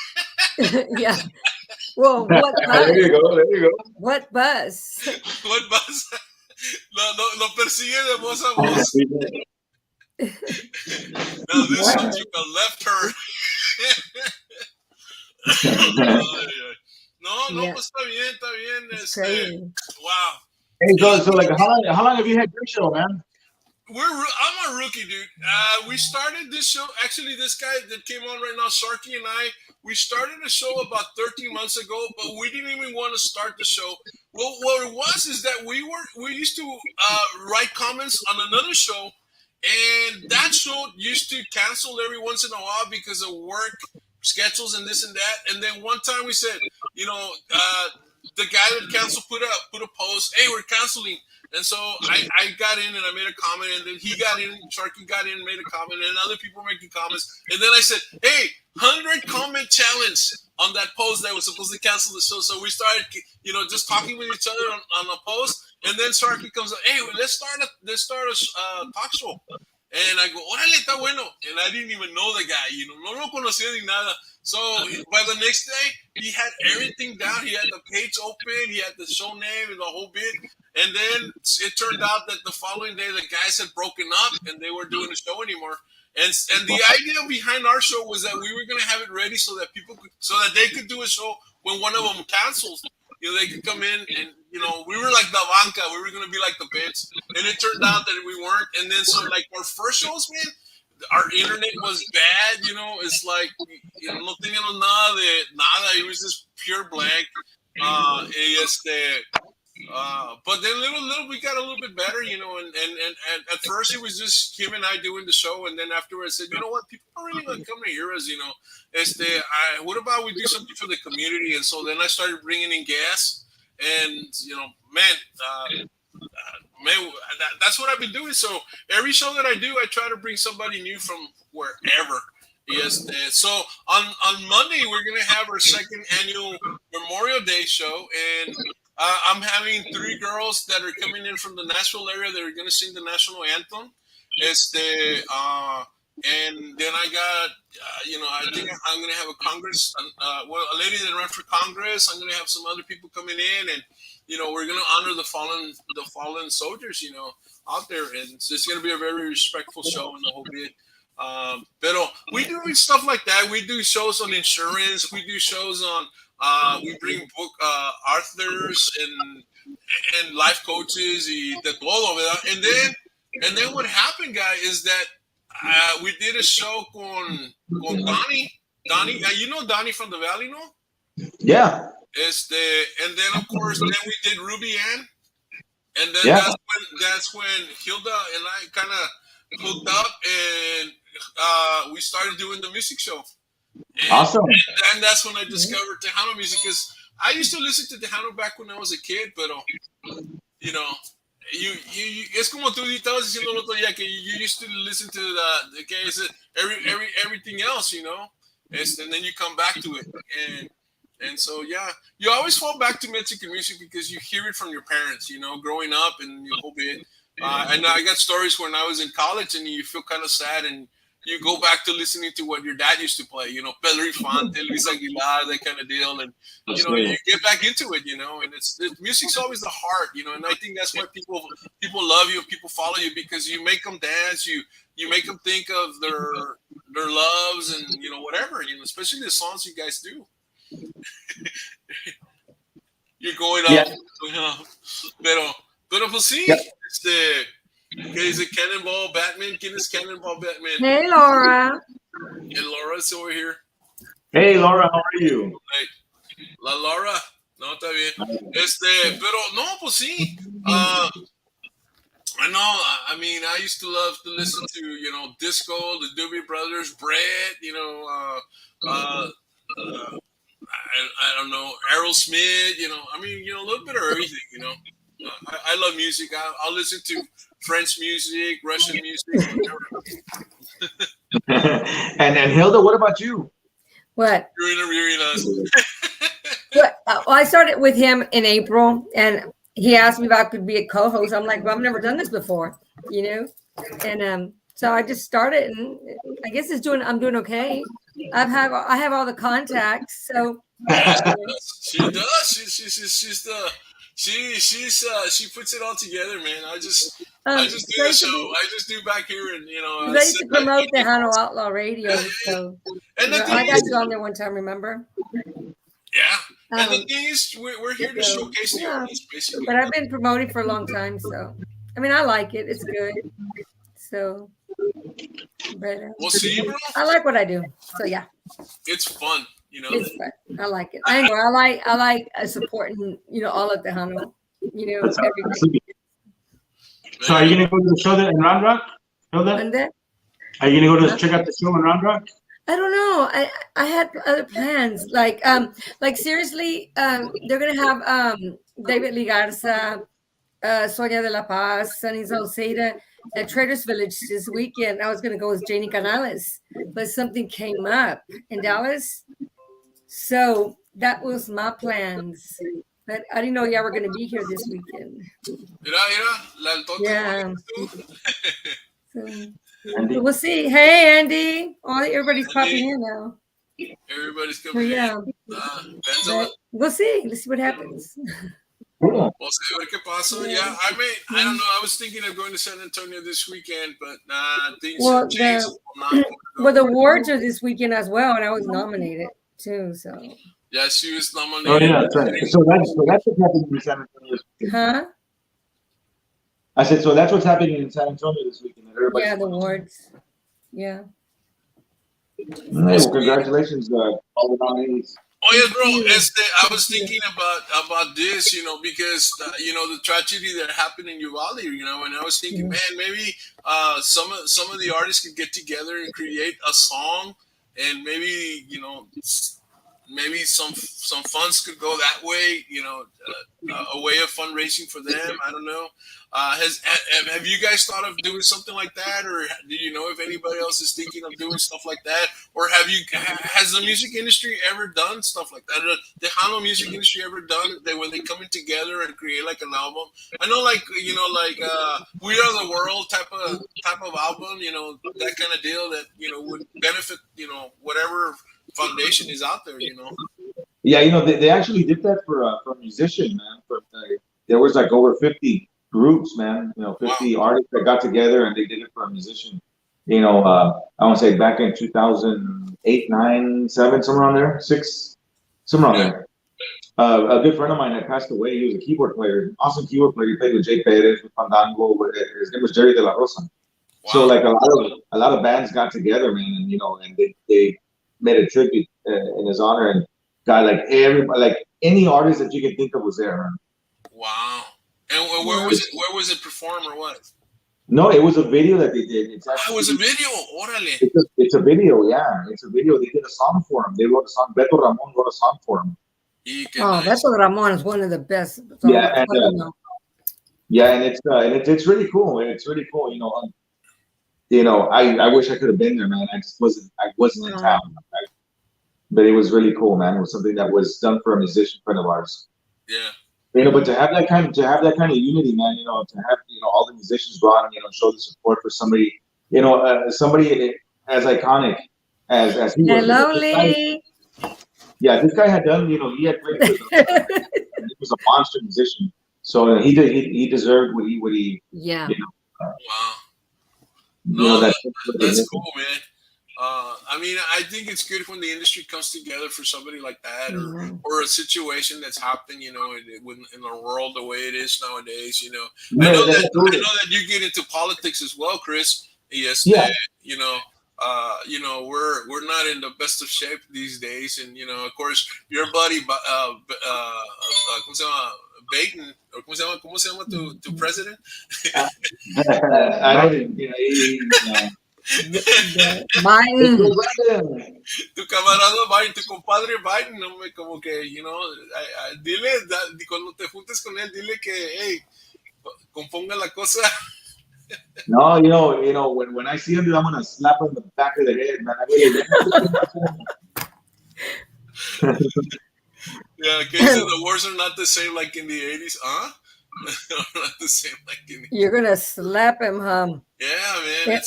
Yeah. Well, what bus? There you go. What bus? What bus? Lo persigue de voz a voz. No, this one took a left turn. No, Yeah. pues está bien. It's crazy. Wow. Hey, so like, how long have you had your show, man? I'm a rookie, dude. We started this show. Actually, this guy that came on right now, Sharky, and we started a show about 13 months ago, but we didn't even want to start the show. Well, what it was is that we used to write comments on another show, and that show used to cancel every once in a while because of work schedules and this and that. And then one time we said, the guy that canceled put a post, hey, we're canceling. And so I got in and I made a comment, and then he got in, Sharky got in and made a comment, and other people were making comments. And then I said, hey, 100 comment challenge on that post that was supposed to cancel the show. So we started, just talking with each other on a post. And then Sharky comes up, hey, let's start a talk show. And I go, órale, está bueno. And I didn't even know the guy, no lo conocía ni nada. So by the next day, he had everything down. He had the page open. He had the show name and the whole bit. And then it turned out that the following day, the guys had broken up and they weren't doing the show anymore. And the idea behind our show was that we were going to have it ready so that they could do a show when one of them cancels. They could come in and, we were like the banca. We were going to be like the bench. And it turned out that we weren't. And then so like our first shows, man, our internet was bad, it's like, no teníamos nada. It was just pure blank. But then little we got a little bit better, and at first it was just him and I doing the show, and then afterwards I said, you know what, people are really gonna come to hear us, what about we do something for the community? And so then I started bringing in guests, and that's what I've been doing. So every show that I do, I try to bring somebody new from wherever. Yes. So on Monday we're gonna have our second annual Memorial Day show, and I'm having 3 girls that are coming in from the Nashville area that are going to sing the national anthem. And then I got, I think I'm going to have a lady that ran for Congress. I'm going to have some other people coming in, and, we're going to honor the fallen soldiers, out there. And it's going to be a very respectful show and the whole bit. But we do stuff like that. We do shows on insurance. We do shows on, we bring book authors and life coaches y de todo, ¿verdad? And then what happened, guy, is that we did a show con Donnie. Donnie, Donnie from the Valley, no? Yeah. And then of course then we did Ruby Ann, and then that's when Hilda and I kind of hooked up, and we started doing the music show. And, awesome. And that's when I discovered Tejano music, because I used to listen to Tejano back when I was a kid, but es como tú estabas diciendo el otro día que you used to listen to everything else, you know, and then you come back to it, and so yeah, you always fall back to Mexican music because you hear it from your parents, you know, growing up, and you hope it. And I got stories when I was in college, and you feel kind of sad, and you go back to listening to what your dad used to play, you know, Pedro Infante, Luis Aguilar, that kind of deal, and you know, you get back into it, you know, and music's always the heart, you know, and I think that's why people love you, people follow you, because you make them dance, you make them think of their loves, and you know, whatever, you know, especially the songs you guys do. You're going up, you know, pero pues sí, ¿qué dice Cannonball Batman? ¿Quién es Cannonball Batman? Hey, Laura. And Laura's over here. Hey, Laura, how are you? La Laura, no, está bien. Pero no, pues sí. I know. I mean, I used to love to listen to, you know, disco, the Doobie Brothers, Brett, you know, I don't know, Aerosmith, you know. I mean, you know, a little bit of everything, you know. I love music. I'll listen to French music, Russian music, and Hilda, what about you? What? You're interviewing us. Well, I started with him in April, and he asked me if I could be a co-host. I'm like, well, I've never done this before, you know, and so I just started, and I guess I'm doing okay. I have all the contacts, so she does. She puts it all together, man. I just do the show. I just do back here, and you know, I used to promote the Tejano Outlaw Radio. So and I got you on there one time, remember? Yeah. And the thing is, we're here to showcase the artists, basically. But I've been promoting for a long time, so I mean, I like it. It's good. So, but we'll see, bro. I like what I do. So yeah, it's fun. You know, it's fun. I like it. I like supporting, you know, all of the Tejano, you know, everything. So are you gonna go to the show in Round Rock? Are you gonna go to check out the show in Round Rock? I don't know. I had other plans. Like seriously, they're gonna have David Ligarza, Sonia de la Paz, Sunny Zalceda at Traders Village this weekend. I was gonna go with Janie Canales, but something came up in Dallas. So that was my plans. But I didn't know y'all were gonna be here this weekend. Yeah. So we'll see. Hey, Andy. Everybody's popping in now. Everybody's coming in. We'll see. Let's see what happens. We'll see what can possibly. Yeah, I don't know. I was thinking of going to San Antonio this weekend, but things have changed. Well, the awards are this weekend as well, and I was nominated too. So. Yeah, she was nominated. Oh yeah, that's right. So that's what's happening in San Antonio this weekend. Huh? I said, so that's what's happening in San Antonio this weekend. Yeah, the awards. Yeah. Well, congratulations, all the nominees. Oh yeah, bro. I was thinking about this, you know, because you know, the tragedy that happened in Uvalde, you know, and I was thinking, man, maybe some of the artists could get together and create a song, and maybe, you know, maybe some funds could go that way, you know, a way of fundraising for them. I don't know. Have you guys thought of doing something like that, or do you know if anybody else is thinking of doing stuff like that, or has the music industry ever done stuff like that? The Tejano music industry ever done that when they come in together and create like an album? I know, like, you know, like We Are the World type of album, you know, that kind of deal that, you know, would benefit, you know, whatever foundation is out there, you know. Yeah, you know, they actually did that for a musician, man. There was like over 50 groups, man. You know, 50 artists that got together and they did it for a musician. You know, I want to say back in 2008, 9, 7, somewhere around there, 6, somewhere around there. A good friend of mine that passed away. He was a keyboard player, awesome keyboard player. He played with Jay Perez, with Fandango. His name was Jerry De La Rosa. Wow. So like a lot of bands got together, man, and you know, and they made a tribute in his honor, and got like everybody, like any artist that you can think of was there, man. Wow. And where was it performed, or what? No, it was a video that they did. It was a video. Órale. It's a video, yeah. It's a video. They did a song for him. They wrote a song. Beto Ramon wrote a song for him. Beto Ramon is one of the best. Yeah, Yeah, and it's really cool. It's really cool. I wish I could have been there, man. I wasn't in town. But it was really cool, man. It was something that was done for a musician friend of ours. Yeah. But to have that kind of unity, man. To have all the musicians go out and show the support for somebody, somebody as iconic as he was. Hello, Lee. Yeah, this guy had done. He had great rhythm. He was a monster musician. So he deserved what he. Yeah. Wow. No, that's cool, man. I mean, I think it's good when the industry comes together for somebody like that, or a situation that's happened, in the world the way it is nowadays. I know that you get into politics as well, Chris. Yes, yeah. We're not in the best of shape these days, and of course, your buddy, ¿cómo se llama? Baton, or ¿cómo se llama tu president? I don't, Biden. Tu camarada Biden, tu compadre Biden, como que, dile, cuando te juntes con él, dile que, hey, componga la cosa. No, when I see him, I'm gonna slap him in the back of the head, man. Yeah, okay, so the wars are not the same like in the 80s, huh? Not the same like in the... You're gonna slap him, huh? Yeah, man.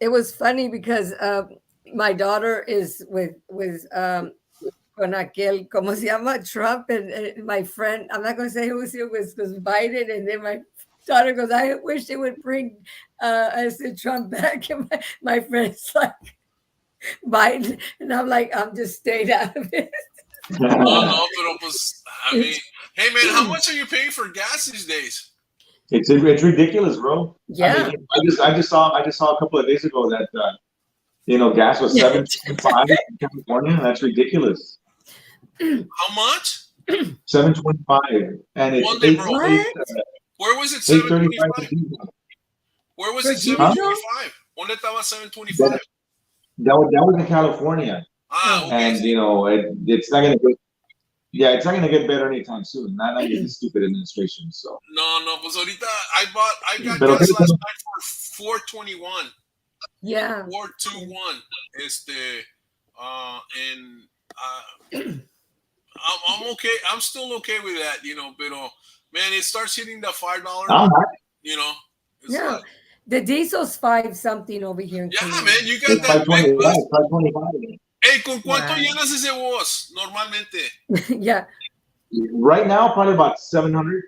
It was funny because my daughter is with con aquel, ¿cómo se llama? Trump, and my friend, I'm not going to say who it was Biden, and then my daughter goes, I wish they would bring Trump back, and my friend's like, Biden, and I'm like, I'm just staying out of it. No, pero pues, I mean, hey man, how much are you paying for gas these days? It's ridiculous, bro. Yeah. I just saw a couple of days ago that gas was $7.25 in California. That's ridiculous. How much? $7.25, and it's where was it? $7.25. Where was it? $7.25. ¿Dónde estaba $7.25? That was in California. Okay. And it's not gonna get. Yeah, it's not gonna get better anytime soon. Not under this stupid administration. So. No, pues ahorita I got gas last night for $4.21. Yeah. $4.21. I'm okay. I'm still okay with that, but man, it starts hitting the $5. Yeah. Like, the diesel's 5 something over here. Yeah, man, you got that big bus. $5.25. Hey, ¿con cuánto llenas ese bus normalmente? Yeah. Right now, probably about 700.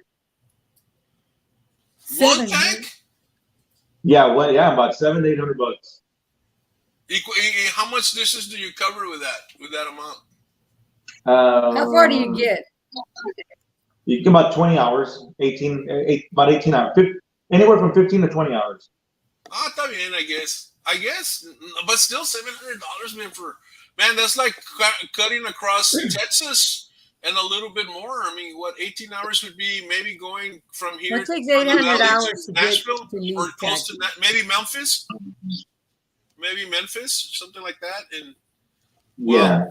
One tank? Yeah, about $700 to $800. How much distance do you cover with that amount? How far do you get? You get about 20 hours, about 18 hours, anywhere from 15 to 20 hours. Ah, está bien, I guess, but still $700, man, that's like cutting across Texas and a little bit more. I mean, 18 hours would be maybe going from here it takes 800 hours to Nashville or close Texas. to that, maybe Memphis, something like that. And yeah.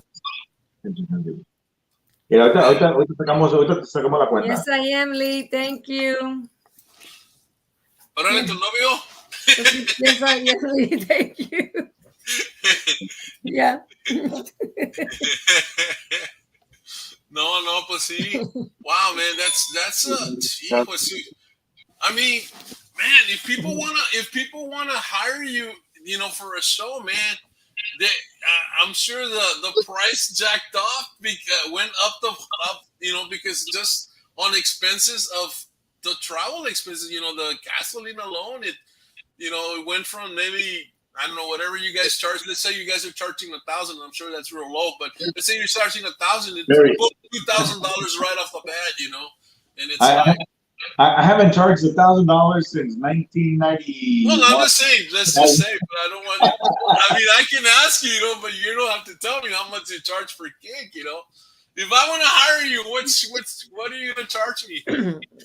Ahorita sacamos la cuenta. Yes, I am, Lee. Thank you. Órale, tu novio. Yes, I am, Lee. Thank you. Yeah. No, pues sí. Wow, man, that's pues sí. I mean, man, if people wanna hire you, for a show, man, I'm sure the price jacked off went up, because just on expenses of the travel expenses, the gasoline alone, it went from maybe, I don't know, whatever you guys charge. Let's say you guys are charging $1,000. I'm sure that's real low, but let's say you're charging $1,000, it's $2,000 right off the bat, and it's I haven't charged $1,000 since 1990. Well, I'm just saying. Let's just say, but I don't want. I mean, I can ask you, but you don't have to tell me how much you charge for gig. If I want to hire you, what are you going to charge me?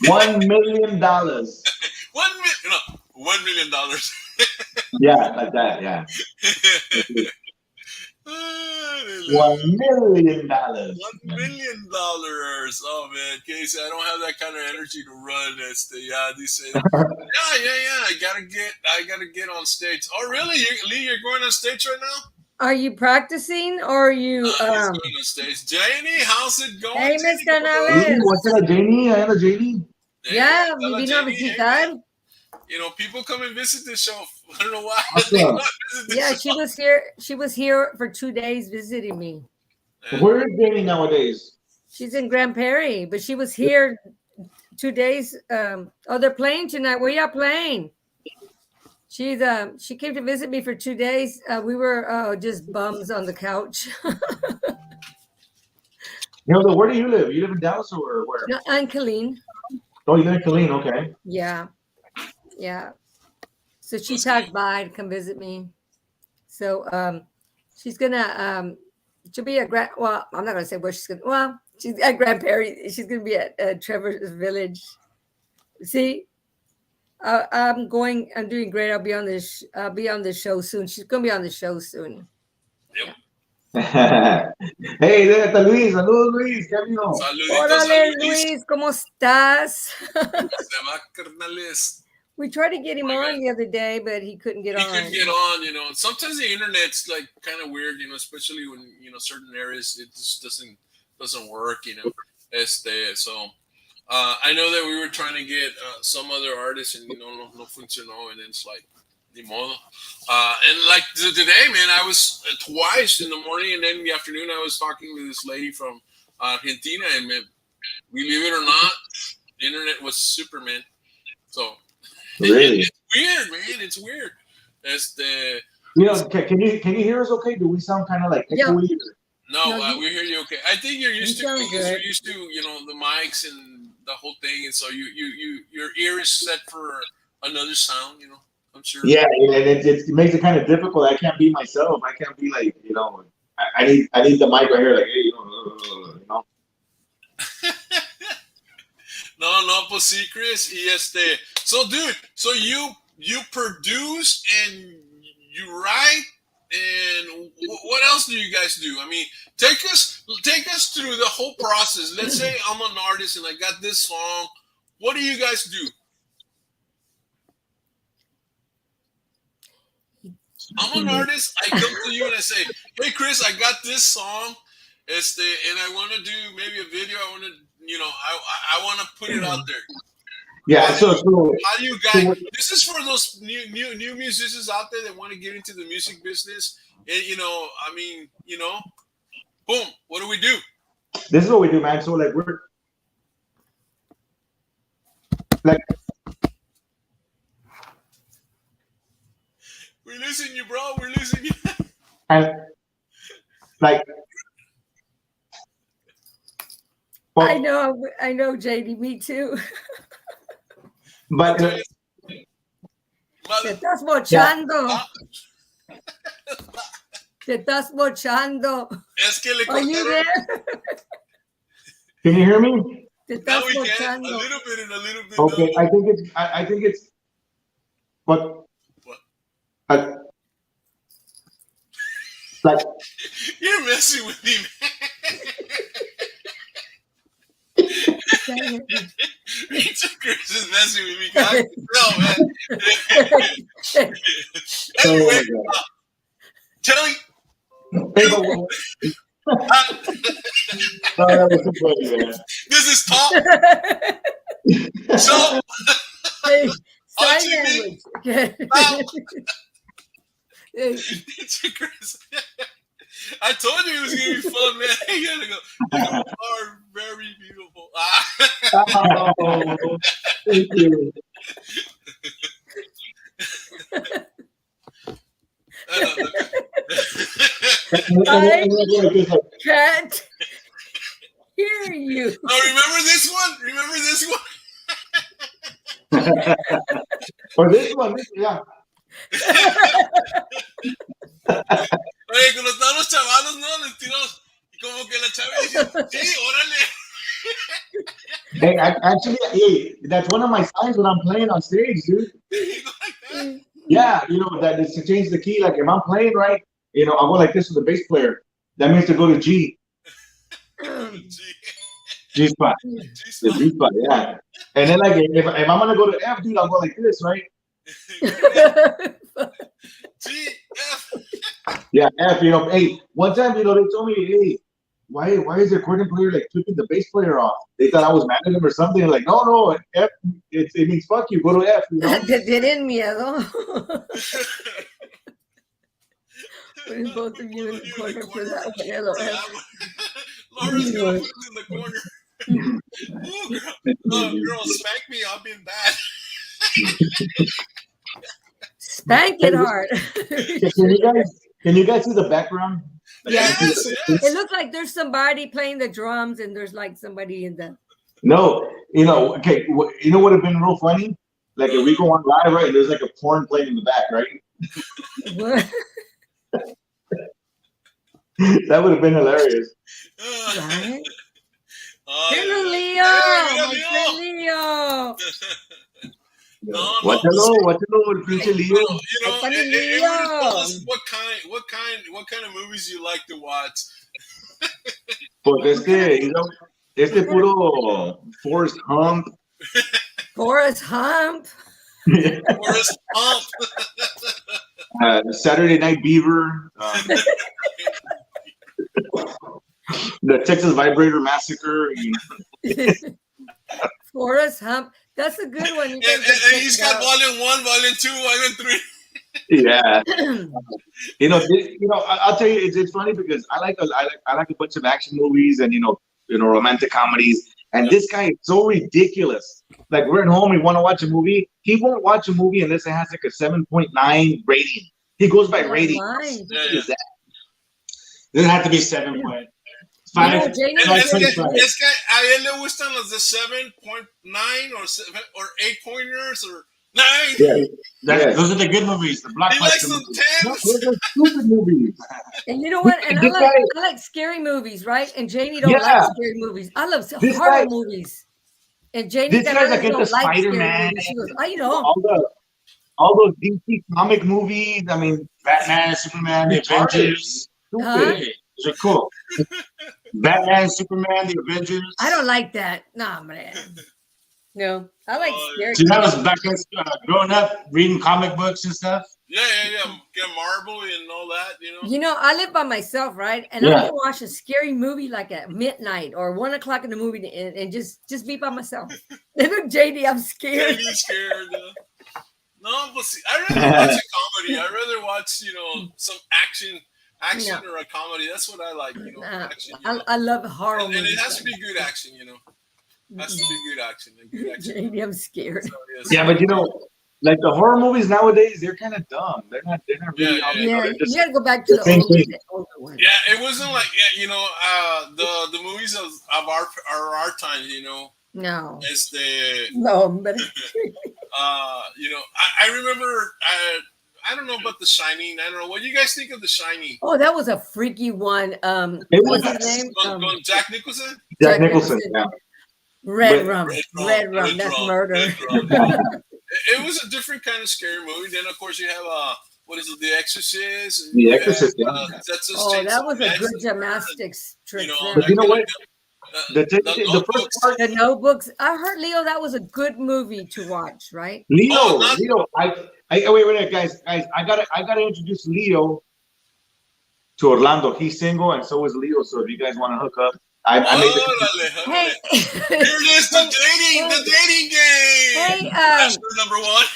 $1 million. $1 million. Yeah, like that. Yeah. $1 million. $1 million. Oh man, Casey, I don't have that kind of energy to run. Yeah, they say, yeah. I gotta get on stage. Oh, really? Lee, you're going on stage right now? Are you practicing or are you? He's going on stage. Janie, how's it going? Hey, Miss Janie? Canales. What's up, Janie? I know Janie. Yeah, Hola, vino a Janie. Hey, visitar. man. You know, people come and visit the show. I don't know why. Awesome. They come visit the Yeah, show. she was here. She was here for 2 days visiting me. Where is Janie nowadays? She's in Grand Prairie, but she was here 2 days. Oh, they're playing tonight. Where y'all playing? She came to visit me for 2 days. We were just bums on the couch. Where do you live? You live in Dallas or where? No, I'm Colleen. Oh, you live in Killeen, okay. Yeah. So she passed by to come visit me. So she's gonna she'll be at well, I'm not gonna say where she's gonna. Well, she's at Grand Prairie. She's gonna be at Trevor's Village. See, I'm doing great. I'll be on this. I'll be on the show soon. She's gonna be on the show soon. Yep. Hey, there está Luis. Saludos, Luis. ¿Qué amigo? Órale, Luis, ¿cómo estás? Se va, carnales. We tried to get him on the other day, but he couldn't get on. He couldn't get on, you know. Sometimes the internet's like kind of weird, you know, especially when, you know, certain areas it just doesn't work, you know. So I know that we were trying to get some other artists, and you know, no funcionó, and then it's like, ni modo. And like today, man, I was twice in the morning, and then in the afternoon, I was talking to this lady from Argentina, and man, believe it or not, the internet was super, man. So. Really? It's weird, man. It's weird. You know, can you hear us okay? Do we sound kind of like echoey? No, we hear you okay. I think you're used to because good. you're used to, you know, the mics and the whole thing, and so your ear is set for another sound, you know. I'm sure. Yeah, and it makes it kind of difficult. I can't be myself. I can't be like, you know, I need the mic right here, like, hey, you know. No, pues sí, Chris. Y so dude, so you produce and you write, and what else do you guys do? I mean, take us through the whole process. Let's say I'm an artist and I got this song. What do you guys do? I'm an artist. I come to you and I say, hey, Chris, I got this song, and I want to do maybe a video. I want to, you know, I want to put it out there. Yeah. So how do you guys? This is for those new musicians out there that want to get into the music business. And you know, I mean, you know, boom. What do we do? This is what we do, man. So like we're losing you, bro. We're losing you. And like. Well, I know, JD, me too. But Te estás mochando. Te estás mochando. Es que le Are you there? Can you hear me? Te estás now we can. mochando. A little bit and a little bit. Okay, no. I think it's what? Like You're messing with me, man. Chris is messing with me, guys. No, man. Anyway, Kelly. That was too funny, man. This is top. So, Hey, on sign TV. language. Okay. Hey, Chris. I told you it was gonna be fun, man. You gotta go. You are very beautiful. Oh, thank you. can't hear you. Oh, remember this one? Or this one, yeah. Oye, cuando estaban los chavalos, ¿no? Les tiramos. Como que la chava dice, sí, órale. Hey, actually, hey, that's one of my signs when I'm playing on stage, dude. Yeah, you know, that is to change the key. Like if I'm playing right, you know, I'll go like this with the bass player. that means to go to G. G spot. The G spot, yeah. And then like if I'm gonna go to F, dude, I'll go like this, right? G, F. Yeah, F. You know, hey, one time, you know, they told me, hey, why is the accordion player like flipping the bass player off? They thought I was mad at him or something. Like, no, F. It means fuck you. Go to F. You know? Te tienen miedo. Putting both of you in the corner for that one. Hello, F. Laura's gonna put us in the corner. Ooh, girl, spank me. I've been bad. Spank it hard. Can you guys see the background? Yes. It looks like there's somebody playing the drums and there's like somebody in the. No, you know, okay, you know what would have been real funny? Like if we go on live, right? There's like a porn playing in the back, right? What? That would have been hilarious. Right? Oh, Hello, Leo. Hey, My friend Leo. What hello, pinche Leo. You know, Funny it Leo. really tell us what kind of movies you like to watch. Pues you know, puro Forrest Hump. Forrest Hump. Forrest Hump. Saturday Night Beaver. The Texas Vibrator Massacre. You know. Forrest Hump. That's a good one. And he's got volume 1, volume 2, volume 3. Yeah. You know, I'll tell you, it's funny because I like a bunch of action movies and you know romantic comedies. And this guy is so ridiculous. Like we're at home, we want to watch a movie. He won't watch a movie unless it has like a 7.9 rating. He goes by rating. What is that? Doesn't have to be 7.5. Es que a él le gustan los de 7.9 or 8 pointers or 9. Yeah. Those are the good movies, the He likes blockbuster the movies. 10s. No, those are stupid movies. And you know what? And I like scary movies, right? And Janie don't like scary movies. I love horror movies. And Janie This guy's like into Spider-Man. She goes, I know. All those DC comic movies. I mean, Batman, Superman, the Avengers. Huh? Those are cool. Batman, Superman, the Avengers. I don't like that. Nah, man. No, I like scary. See, that was back when growing up, reading comic books and stuff. Yeah. Get Marvel and all that, you know. You know, I live by myself, right? And I can watch a scary movie like at midnight or 1 o'clock in the movie and just be by myself. And look, JD, I'm scared. JD's scared. No, but see, I'd rather watch a comedy. I'd rather watch, you know, some action or a comedy. That's what I like, you know. Action, you know? I love horror movies. And it has to be good action, you know. Has to be good action. JD, I'm scared. So, yes. yeah, but you know, like the horror movies nowadays, they're kind of dumb. They're not really. Yeah, they're just, you gotta go back to the older one. Yeah, it wasn't like you know the movies of our time, you know. No. It's the but you know, I remember I don't know about The Shining. I don't know. What do you guys think of The Shining? Oh, that was a freaky one. What's his name? Jack Nicholson? Jack Nicholson, yeah. Red Rum. That's murder. It was a different kind of scary movie. Then, of course, you have what is it, The Exorcist? The Exorcist, that was a good gymnastics trick. You know, but you know what? The first part, the Notebooks. I heard, Leo, that was a good movie to watch, right? Leo. Wait, guys, I gotta introduce Leo to Orlando. He's single, and so is Leo. So if you guys want to hook up, I Hey, here it is, the dating game. Hey, number 1.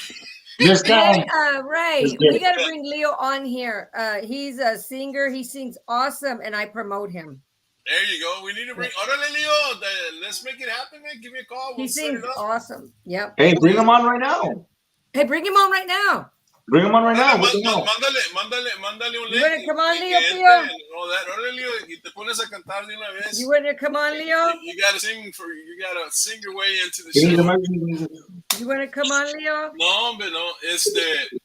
This guy. Ray, we got to bring Leo on here. He's a singer. He sings awesome, and I promote him. There you go. We need to bring Orale Leo. Let's make it happen, man. Give me a call. He sings awesome. Yep. Hey, bring him on right now. Hey, bring him on right now. Bring him on right now. Mándale un link. You want to come on, Leo, Leo? Orale Leo, y te pones a cantar de una vez. You want to come on, Leo? You gotta sing your way into the show. You want to come on, Leo? No, hombre, no.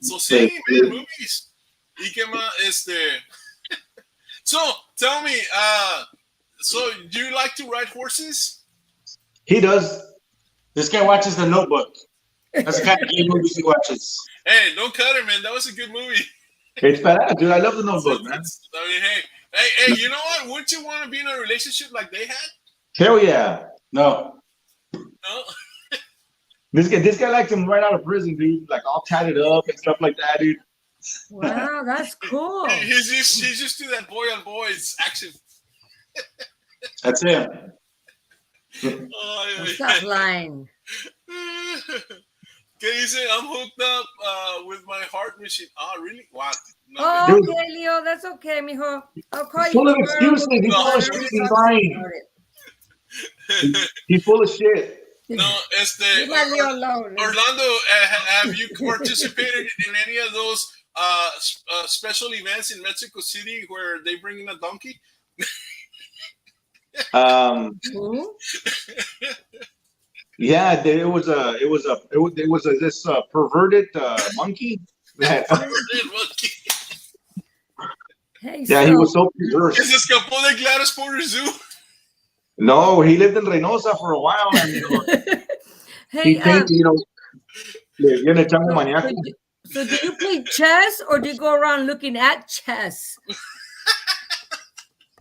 So sí, man, movies. Y que más, So, tell me, so do you like to ride horses? He does. This guy watches The Notebook. That's the kind of game movies he watches. Hey, don't cut it, man. That was a good movie. It's badass, dude. I love the Notebook, man. I mean, hey, you know what? Wouldn't you want to be in a relationship like they had? Hell yeah. No. No. This guy likes him right out of prison, dude. Like all tatted up and stuff like that, dude. Wow, that's cool. He's just do that boy on boys action. That's him. Stop lying. Can you say I'm hooked up with my heart machine? Oh, really? Wow. No, Oh, okay, Leo, that's okay, mijo. I'll call you. Full of excuses. He's full of shit. He's lying. He's full of shit. No, Orlando, have you participated in any of those special events in Mexico City where they bring in a donkey? Yeah, there was this perverted monkey. Hey, yeah, he was so perverse. ¿Se escapó de Gladys Porter Zoo? No, he lived in Reynosa for a while, and hey, he thinks, maniaco. So do you play chess or do you go around looking at chess?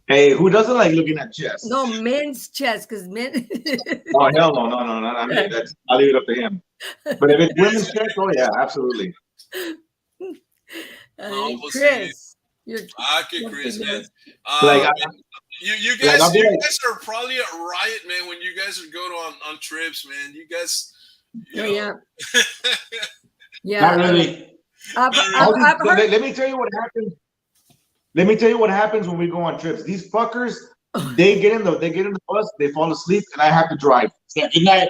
Hey, who doesn't like looking at chess? No, men's chess, because men. Oh, hell no. I mean, I'll leave it up to him. But if it's women's chess, oh yeah, absolutely. Chris. Chris, man. You guys are probably a riot, man, when you guys would go on trips, man. You guys. Yeah. Not really. Let me tell you what happens. Let me tell you what happens when we go on trips. These fuckers, they get in the bus, they fall asleep, and I have to drive. Good night.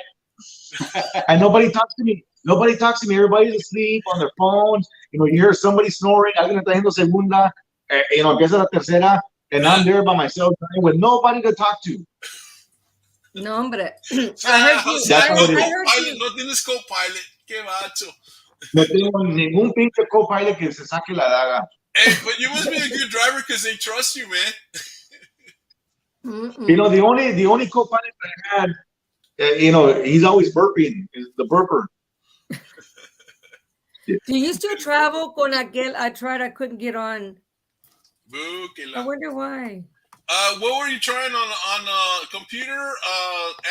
And nobody talks to me. Everybody's asleep on their phones. You hear somebody snoring. Alguien está haciendo segunda. Empieza la tercera. And I'm there by myself with nobody to talk to. No, hombre. I heard you. No tienes co-pilot. Qué macho. No tengo ningún pinche co-pilot que se saque la daga. Hey, but you must be a good driver because they trust you, man. The only co-pilot I had, he's always burping. Is the burper. Do you still travel con aquel? I tried. I couldn't get on. I wonder why. What were you trying on computer,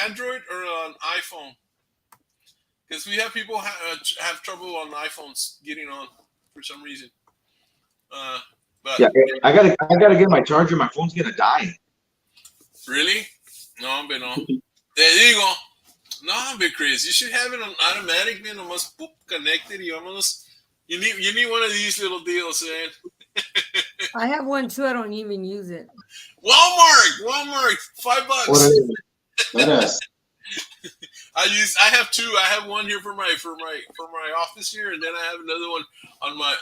Android, or on iPhone? Because we have people have trouble on iPhones getting on for some reason. But yeah, I gotta get my charger. My phone's gonna die. Really? No, hombre, no. Te digo, no, hombre, Chris. You should have it on automatic, man. Nomás boop, connected. You need one of these little deals, man. I have one too. I don't even use it. Walmart, $5. What else? I have two. I have one here for my office here, and then I have another one on my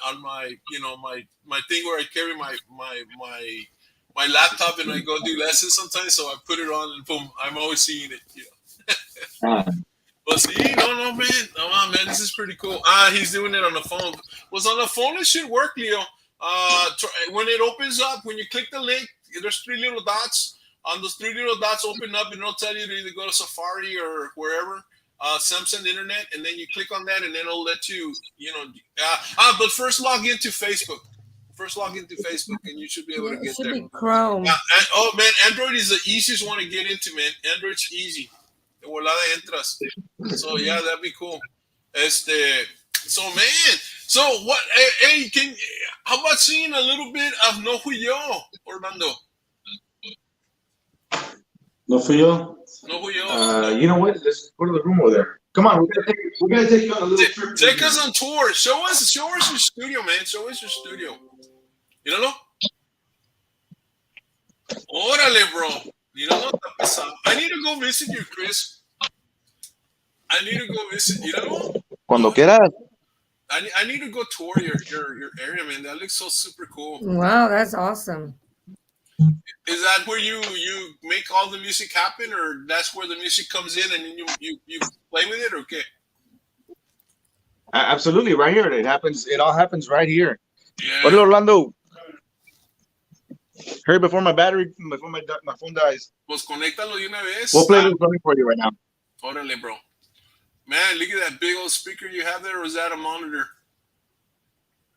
my thing where I carry my laptop and I go do lessons sometimes. So I put it on and boom, I'm always seeing it. But see, no, man. Oh, man, this is pretty cool. He's doing it on the phone. Was on the phone, it should work, Leo. When it opens up, when you click the link, there's 3 little dots. On those 3 little dots open up, and it'll tell you to either go to Safari or wherever, Samsung Internet, and then you click on that, and then it'll let you, but first log into Facebook. And you should be able to get there. It should be Chrome. Man, Android is the easiest one to get into, man. Android's easy. De volada entras. So, yeah, that'd be cool. So, man. So, what? Hey, how about seeing a little bit of No Fui Yo, Orlando? No Fui Yo? No Fui Yo. You know what? Let's go to the room over there. Come on, we're gonna take you on a little trip. Take us on tour. Show us your studio, man. Show us your studio. Míralo. Órale, bro. Míralo, está pesado. I need to go visit you, Chris. I need to go visit. Míralo. Cuando quieras. I need to go tour your area, man. That looks so super cool. Wow, that's awesome. Is that where you make all the music happen, or that's where the music comes in and then you play with it, or okay? Absolutely, right here. It all happens right here. Yeah. What, Orlando? Hurry before my phone dies. Pues conéctalo de una vez. We'll play this song for you right now. Órale, bro. Man, look at that big old speaker you have there, or is that a monitor?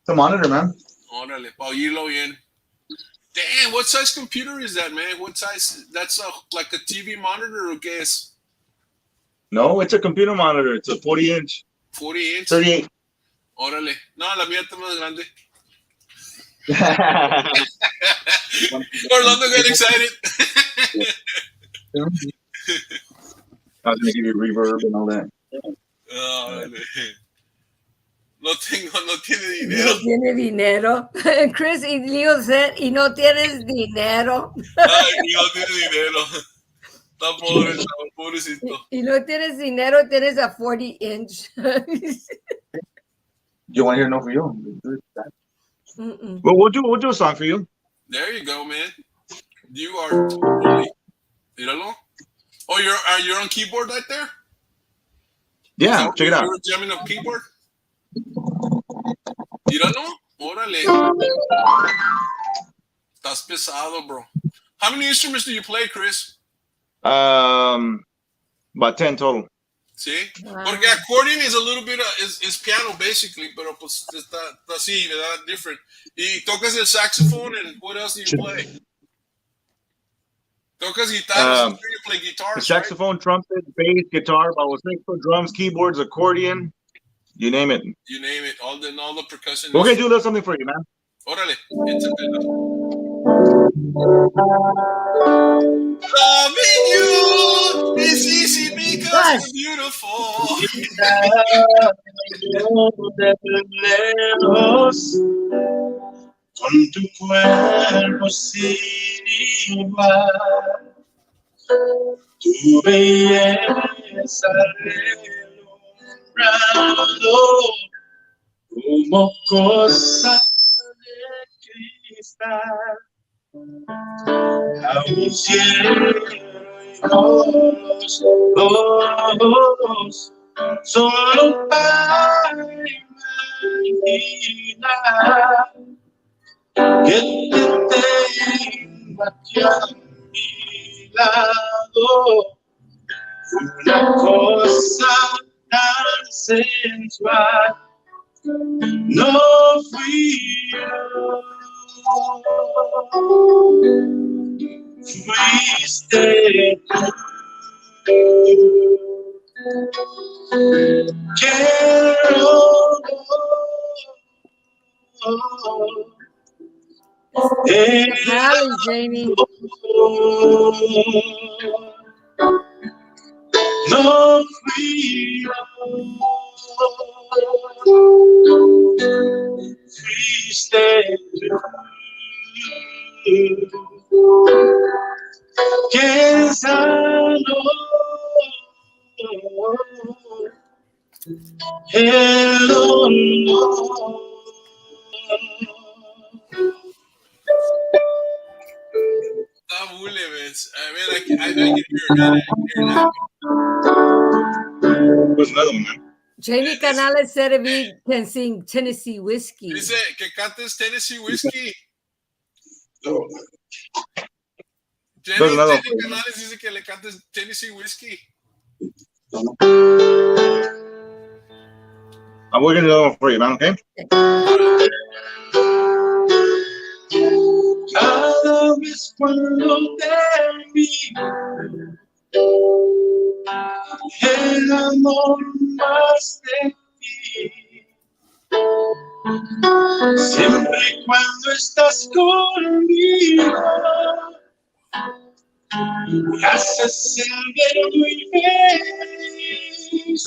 It's a monitor, man. Órale, para oírlo bien. Damn, what size computer is that, man? What size? That's like a TV monitor, or qué es? No, it's a computer monitor. It's a 40-inch. 40 inch? 38. Órale. No, la mía está más grande. Orlando got excited. I was going to give you reverb and all that. No tiene dinero. No tiene dinero. Chris y Leo said, y no tienes dinero. Ay, no tiene dinero. Está pobre, pobrecito. Y no tienes dinero, tienes a 40-inch. You want to hear no for you? Well, we'll do a song for you. There you go, man. You are totally. Míralo. Oh, you're on keyboard right there? Yeah, check it out. You're jamming up keyboard? Míralo. Órale. Estás pesado, bro. How many instruments do you play, Chris? About 10 total. Sí. Wow. Porque accordion is a little bit is piano basically, pero pues está así, ¿verdad? Different. Y tocas el saxophone, and what else do you play? Tocas guitarra, you play guitar. Saxophone, right? Trumpet, bass, guitar, bajo, drums, keyboards, accordion, you name it. You name it. All the percussion. We're gonna do a little something for you, man. Órale. Loving you is easy because you're beautiful. Con tu cuerpo sin igual, tu belleza relumbrando como cosa de cristal. A un cielo y los ojos, solo para imaginar que te tengo aquí a mi lado, una cosa tan sensual, no fui yo. Fuiste tú. Quiero Vale, Jamie. No fui yo. Fuiste tú. Que sanó el dolor. Stop bullying, man. I can hear that. What's another one, man? Jamie Canales said we can sing Tennessee Whiskey. Dice que cantes Tennessee Whiskey. Jenny Canales dice que le cantes Tennessee Whiskey. I'm working another one for you, man, okay? Cada vez cuando te vi, el amor más de ti. Siempre y cuando estás conmigo, me haces sentir muy feliz.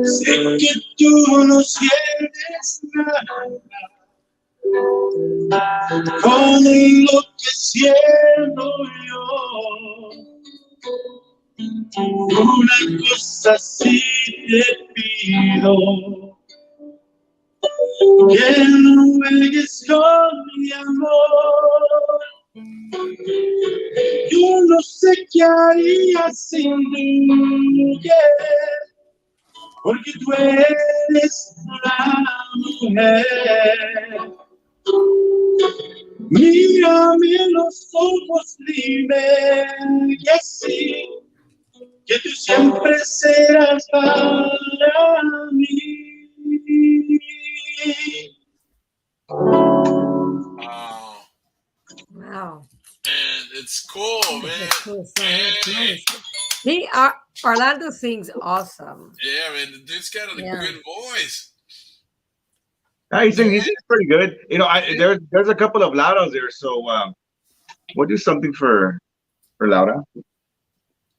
Sé que tú no sientes nada, como lo que siento yo. Una cosa sí te pido, que no juegues con mi amor. Yo no sé qué haría sin tu porque tú eres la mujer. Mírame en los ojos, dime que sí, que tú siempre serás para mí. Wow. And it's cool, man. That's cool song. That's Hey. nice. Orlando sings awesome. Yeah, man, the dude's got a good voice. Yeah, he sings pretty good. You know, there's a couple of Lauras there, so we'll do something for Laura.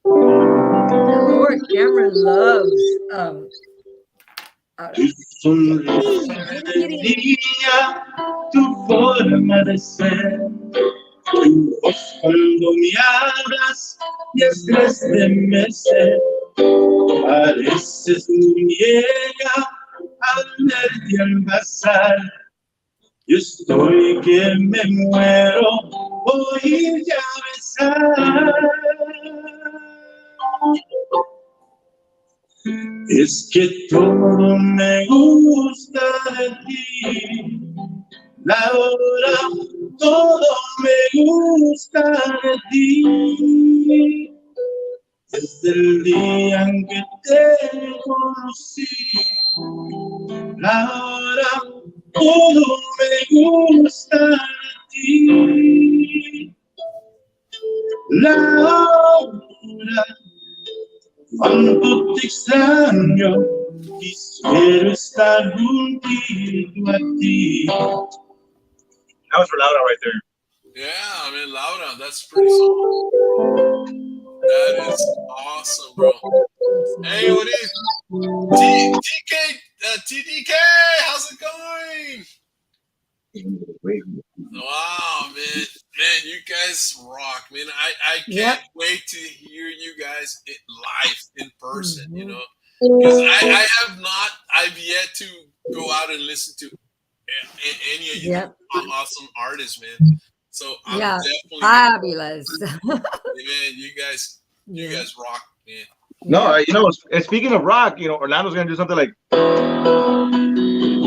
Lord Cameron loves Tu sonrisa de día, tu forma de ser, tu voz cuando me hablas y estremece, pareces muñeca al verte al pasar. Yo estoy que me muero por irte a besar. Es que todo me gusta de ti, Laura, todo me gusta de ti. Desde el día en que te conocí, Laura, todo me gusta de ti. Laura, cuánto te extraño, quisiera estar juntito a ti. That was for Laura right there. Yeah, I mean, Laura, that's pretty song. That is awesome, bro. Hey, what is TDK? How's it going? Wow, man, you guys rock, man. I can't wait to hear you guys live in person. You know, because I've yet to go out and listen to any of you awesome artists, man. So I'm definitely fabulous. Man, you guys rock, man. No, you know, speaking of rock, you know, Orlando's gonna do something like.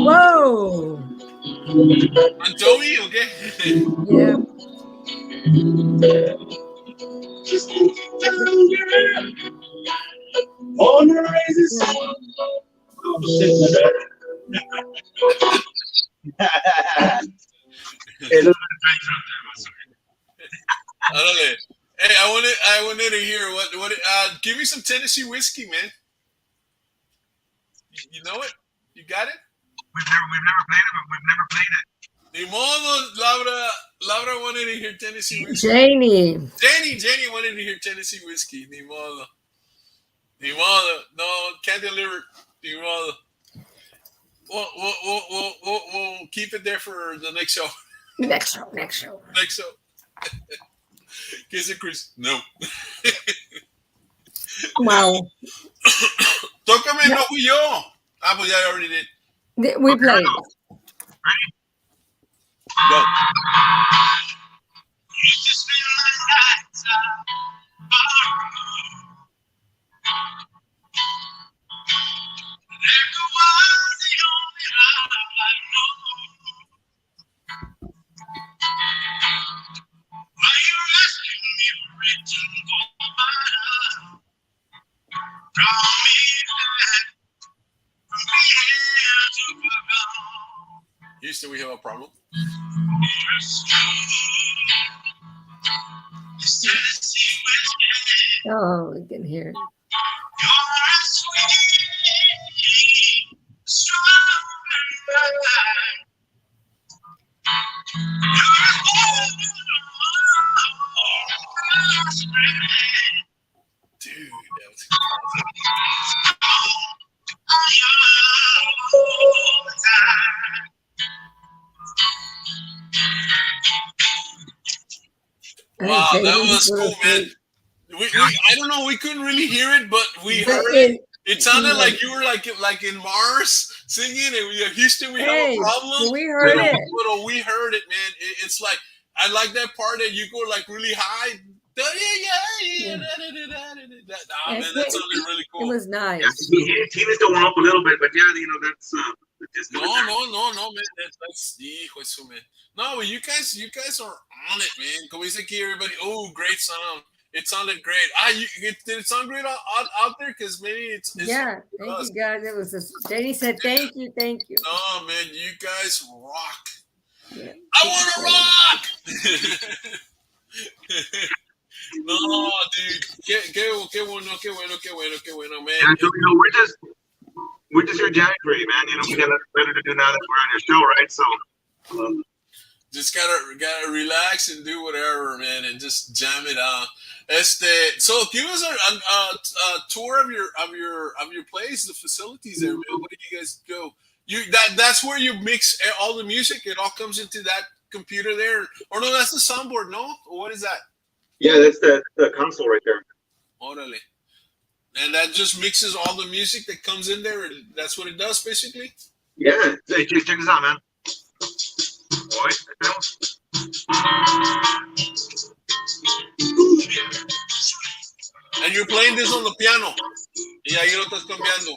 Whoa. On Joey, okay? Yeah. On the raises. Hey, I wanted to hear what give me some Tennessee whiskey, man. You know it? You got it? We've never played it, but we've never played it. Ni modo, Laura wanted to hear Tennessee whiskey. Janie wanted to hear Tennessee whiskey. Ni modo. No, can't deliver. Ni modo. We'll keep it there for the next show. Next show. Kiss it, Chris. No. Wow. Tócame, no fui yo. Pues ya already did. We played. Ready? Go. Houston, we have a problem. Oh, we can hear it. Dude, that was wow, that was cool, man. I don't know, we couldn't really hear it, but we heard it. It sounded like you were like in Mars singing, and Houston, we have a problem. We heard it. We heard it, man. It's like, I like that part that you go like really high. Man, that sounded really cool. It was nice. Yeah, he needs to warm up a little bit, but yeah, you know, that's just no, man. That's man. No, you guys are on it, man. Como dice aquí, everybody. Oh, great sound. It sounded great. Did it sound great out there? Because maybe it's yeah. Thank you guys. It was. Jenny said, "Thank you." Oh man, you guys rock. Yeah. I want to rock. No, dude. Qué bueno, man. Yeah, so, we're just here jamming for you, man. We got nothing better to do now that we're on your show, right? So. Just gotta relax and do whatever, man, and just jam it out. So give us a tour of your place, the facilities there, man. What do you guys go? That's where you mix all the music. It all comes into that computer there, or no? That's the soundboard, no? Or what is that? Yeah, that's the console right there. Orale. And that just mixes all the music that comes in there, and that's what it does, basically. Yeah, hey, check this out, man. And you're playing this on the piano. Y ahí lo estás cambiando.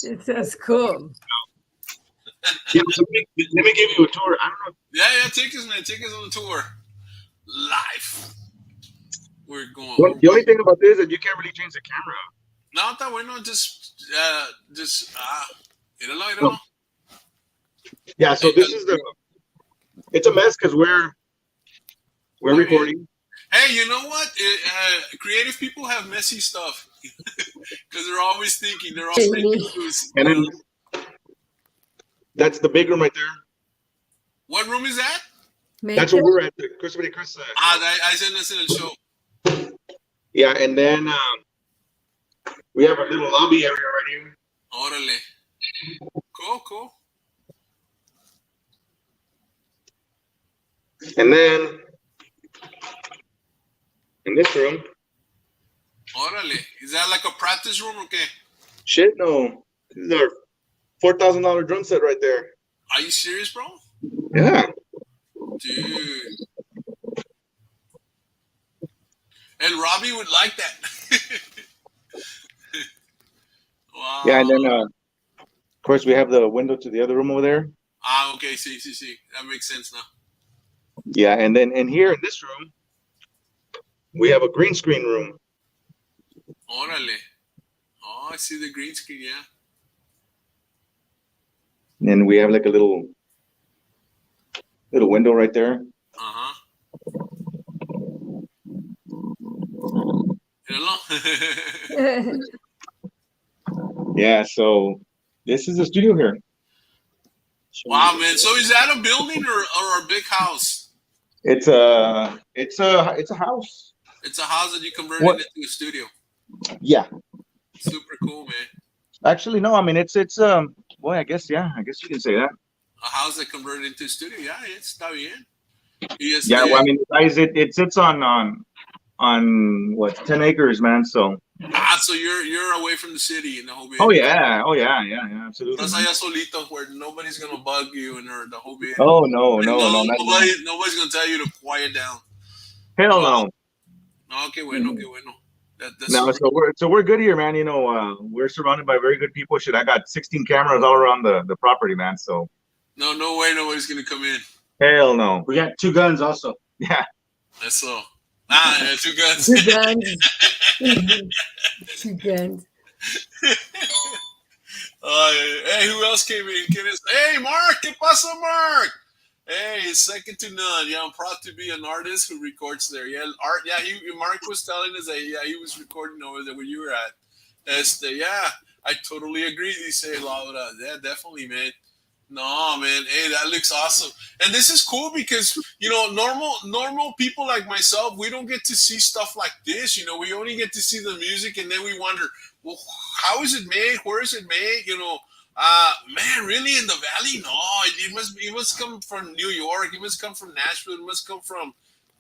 It sounds cool. Yeah, so let me give you a tour. I don't know. Yeah, take us, man. Take us on the tour. Live. We're going. Well, the only thing about this is that you can't really change the camera. No, está bueno. Míralo. Yeah, so this is it's a mess because we're recording. Hey, you know what? Creative people have messy stuff because they're always thinking. They're always thinking. And then that's the big room right there. What room is that? That's where we're at. Chris. I said this in the show. Yeah, and then we have a little lobby area right here. Órale. Cool. And then in this room. Órale. Is that like a practice room or okay? Shit, no. This is our $4,000 drum set right there. Are you serious, bro? Yeah. Dude. And Robbie would like that. Wow. Yeah, and then of course we have the window to the other room over there. Okay. See. That makes sense now. Yeah, and then in here in this room, we have a green screen room. Órale. Oh, I see the green screen, yeah. And we have like a little window right there. Uh-huh. Yeah, so this is the studio here. Wow, man. So is that a building or a big house? It's a house. It's a house that you converted into a studio. Yeah. Super cool, man. Actually, no. I mean, it's well, I guess you can say that. A house that converted into a studio. Yeah, está bien. Yeah, well, I mean, guys, it sits on what 10 acres, man. So. So you're away from the city in the whole bit. Oh yeah, absolutely. Estás allá solito where nobody's gonna bug you and the whole bit. Oh no. Nobody's gonna tell you to quiet down. Hell no. No, qué bueno. No, so we're good here, man. We're surrounded by very good people. Shit, I got 16 cameras all around the property, man. So. No way nobody's gonna come in. Hell no. We got 2 guns also. Yeah. That's all. Yeah, 2 guns. 2 guns. 2 guns. Hey, who else came in? Hey, Mark. ¿Qué pasa, Mark? Hey, second to none. Yeah, I'm proud to be an artist who records there. Yeah, art. Yeah, Mark was telling us that he was recording over there where you were at. Yeah, I totally agree. Dice Laura. Yeah, definitely, man. No, man. Hey, that looks awesome. And this is cool because, normal people like myself, we don't get to see stuff like this. We only get to see the music and then we wonder, well, how is it made? Where is it made? Man, really in the Valley? No, it must come from New York. It must come from Nashville. It must come from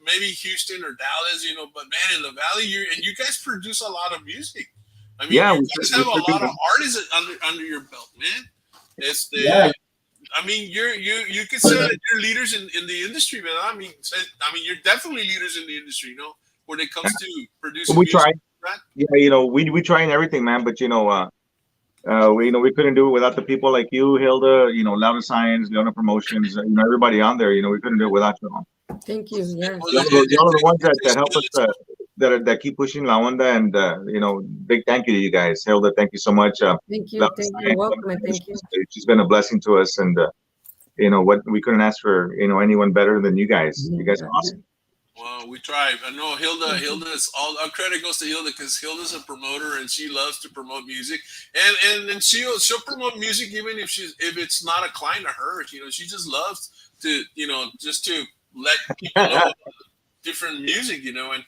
maybe Houston or Dallas, but man, in the Valley, you guys produce a lot of music. I mean, you guys have a lot of artists under your belt, man. I mean, you could say that you're leaders in the industry, man. I mean, you're definitely leaders in the industry, you know, when it comes to producing We music. try. Right? Yeah, you know, we try and everything, man. But you know, we couldn't do it without the people like you, Hilda. You know, Louder Science, Leona Promotions. You know, everybody on there. You know, we couldn't do it without you all. Thank you. Yeah. Y'all are the ones that help us. That keep pushing La Onda, and you know, big thank you to you guys. Hilda, thank you so much. Thank you. Louder Thank you. Science, Welcome and thank you. She's been a blessing to us, and you know what, we couldn't ask for, you know, anyone better than you guys. You guys are awesome. Well, we try. I know Hilda's all our credit goes to Hilda because Hilda's a promoter and she loves to promote music, and she'll promote music even if it's not a client of hers. You know, she just loves to, you know, just to let people know different music, you know, and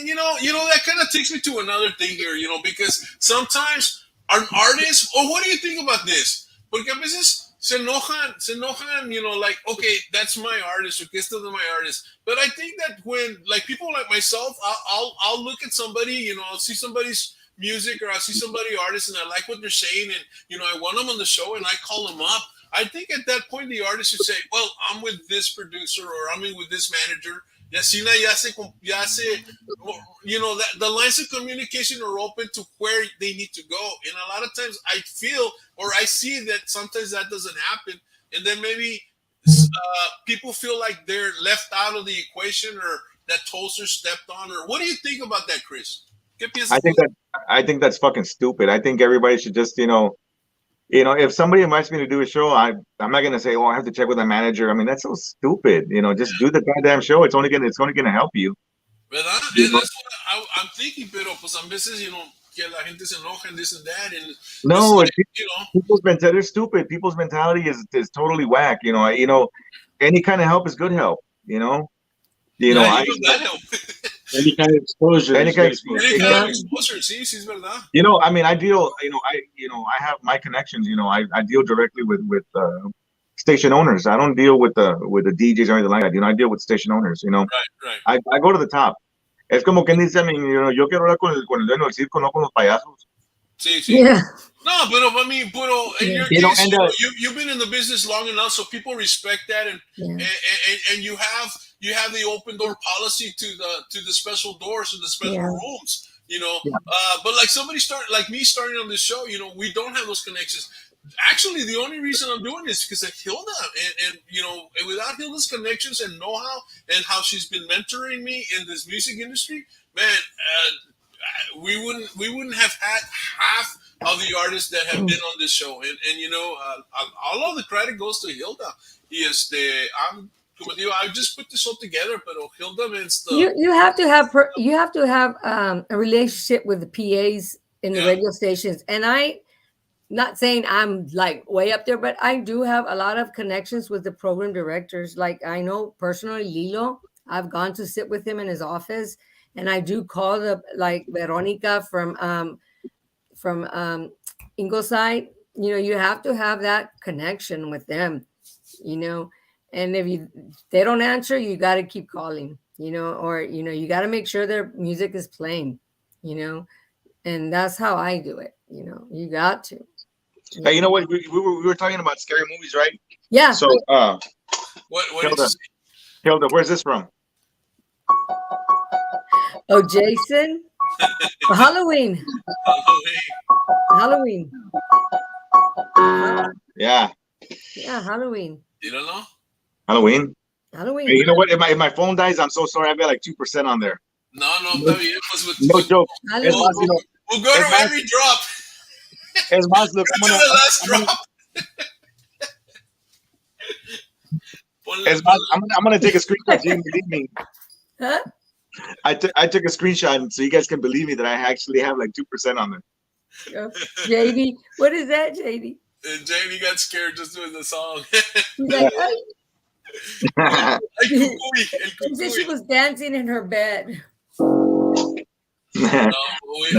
you know that kind of takes me to another thing here, you know, because sometimes an artist, or what do you think about this? Porque a veces se enojan, you know, like, okay, that's my artist, or esto is my artist. But I think that when, like, people like myself, I'll look at somebody, you know, I'll see somebody's music, or I'll see somebody artist, and I like what they're saying, and, you know, I want them on the show, and I call them up. I think at that point the artist should say, well, I'm with this producer, or I'm with this manager. Ya se, you know, that the lines of communication are open to where they need to go. And a lot of times I feel, or I see that sometimes that doesn't happen. And then maybe people feel like they're left out of the equation, or that toes are stepped on. Or what do you think about that, Chris? I think that's fucking stupid. I think everybody should just, you know, if somebody invites me to do a show, I'm not gonna say, oh, I have to check with my manager. I mean, that's so stupid. You know, just do the goddamn show. It's only gonna help you. ¿Verdad? That's what I'm thinking, pero pues a veces, you know, que la gente se enoja and this and that, and no, like, you know, people's mentality, they're stupid. People's mentality is totally whack. You know, any kind of help is good help. You know, that help. Any kind of exposure. Any kind of exposure. Sí, es verdad. You know, I mean, I deal. I have my connections. You know, I deal directly with station owners. I don't deal with the DJs or anything like that. You know, I deal with station owners. You know, right. I go to the top. Es como quien dice, I mean, you know, yo quiero hablar con el dueño del circo, no con los payasos. Sí. Yeah. No, but I mean, in your case, you've been in the business long enough, so people respect that, and you have the open door policy to the special doors, to the special rooms, you know. But like like me starting on this show, you know, we don't have those connections. Actually, the only reason I'm doing this is because of Hilda, and you know, without Hilda's connections and know-how, and how she's been mentoring me in this music industry, man, we wouldn't have had half of the artists that have been on this show, and you know, all of the credit goes to Hilda. I just put this all together, but Hilda means you have to have a relationship with the PAs in the radio stations, and not saying I'm like way up there, but I do have a lot of connections with the program directors. Like I know personally Lilo, I've gone to sit with him in his office, and I do call like Veronica from Ingleside. You know, you have to have that connection with them, you know, and if they don't answer, you got to keep calling, you know, or, you know, you got to make sure their music is playing, you know, and that's how I do it. You know, you got to. Hey, you know what? We were talking about scary movies, right? Yeah. So, what Hilda, where's this from? Oh, Jason. Halloween. Yeah. Yeah, Halloween. You don't know? Halloween. Hey, you know what? If my phone dies, I'm so sorry. I've got like 2% on there. No, no joke. We'll go to every drop. Es más, look, the last drop. I'm gonna take a screenshot. You can believe me. Huh? I took a screenshot so you guys can believe me that I actually have like 2% on there. JD, what is that, JD? JD got scared just doing the song. He's like, she said she was dancing in her bed. We had what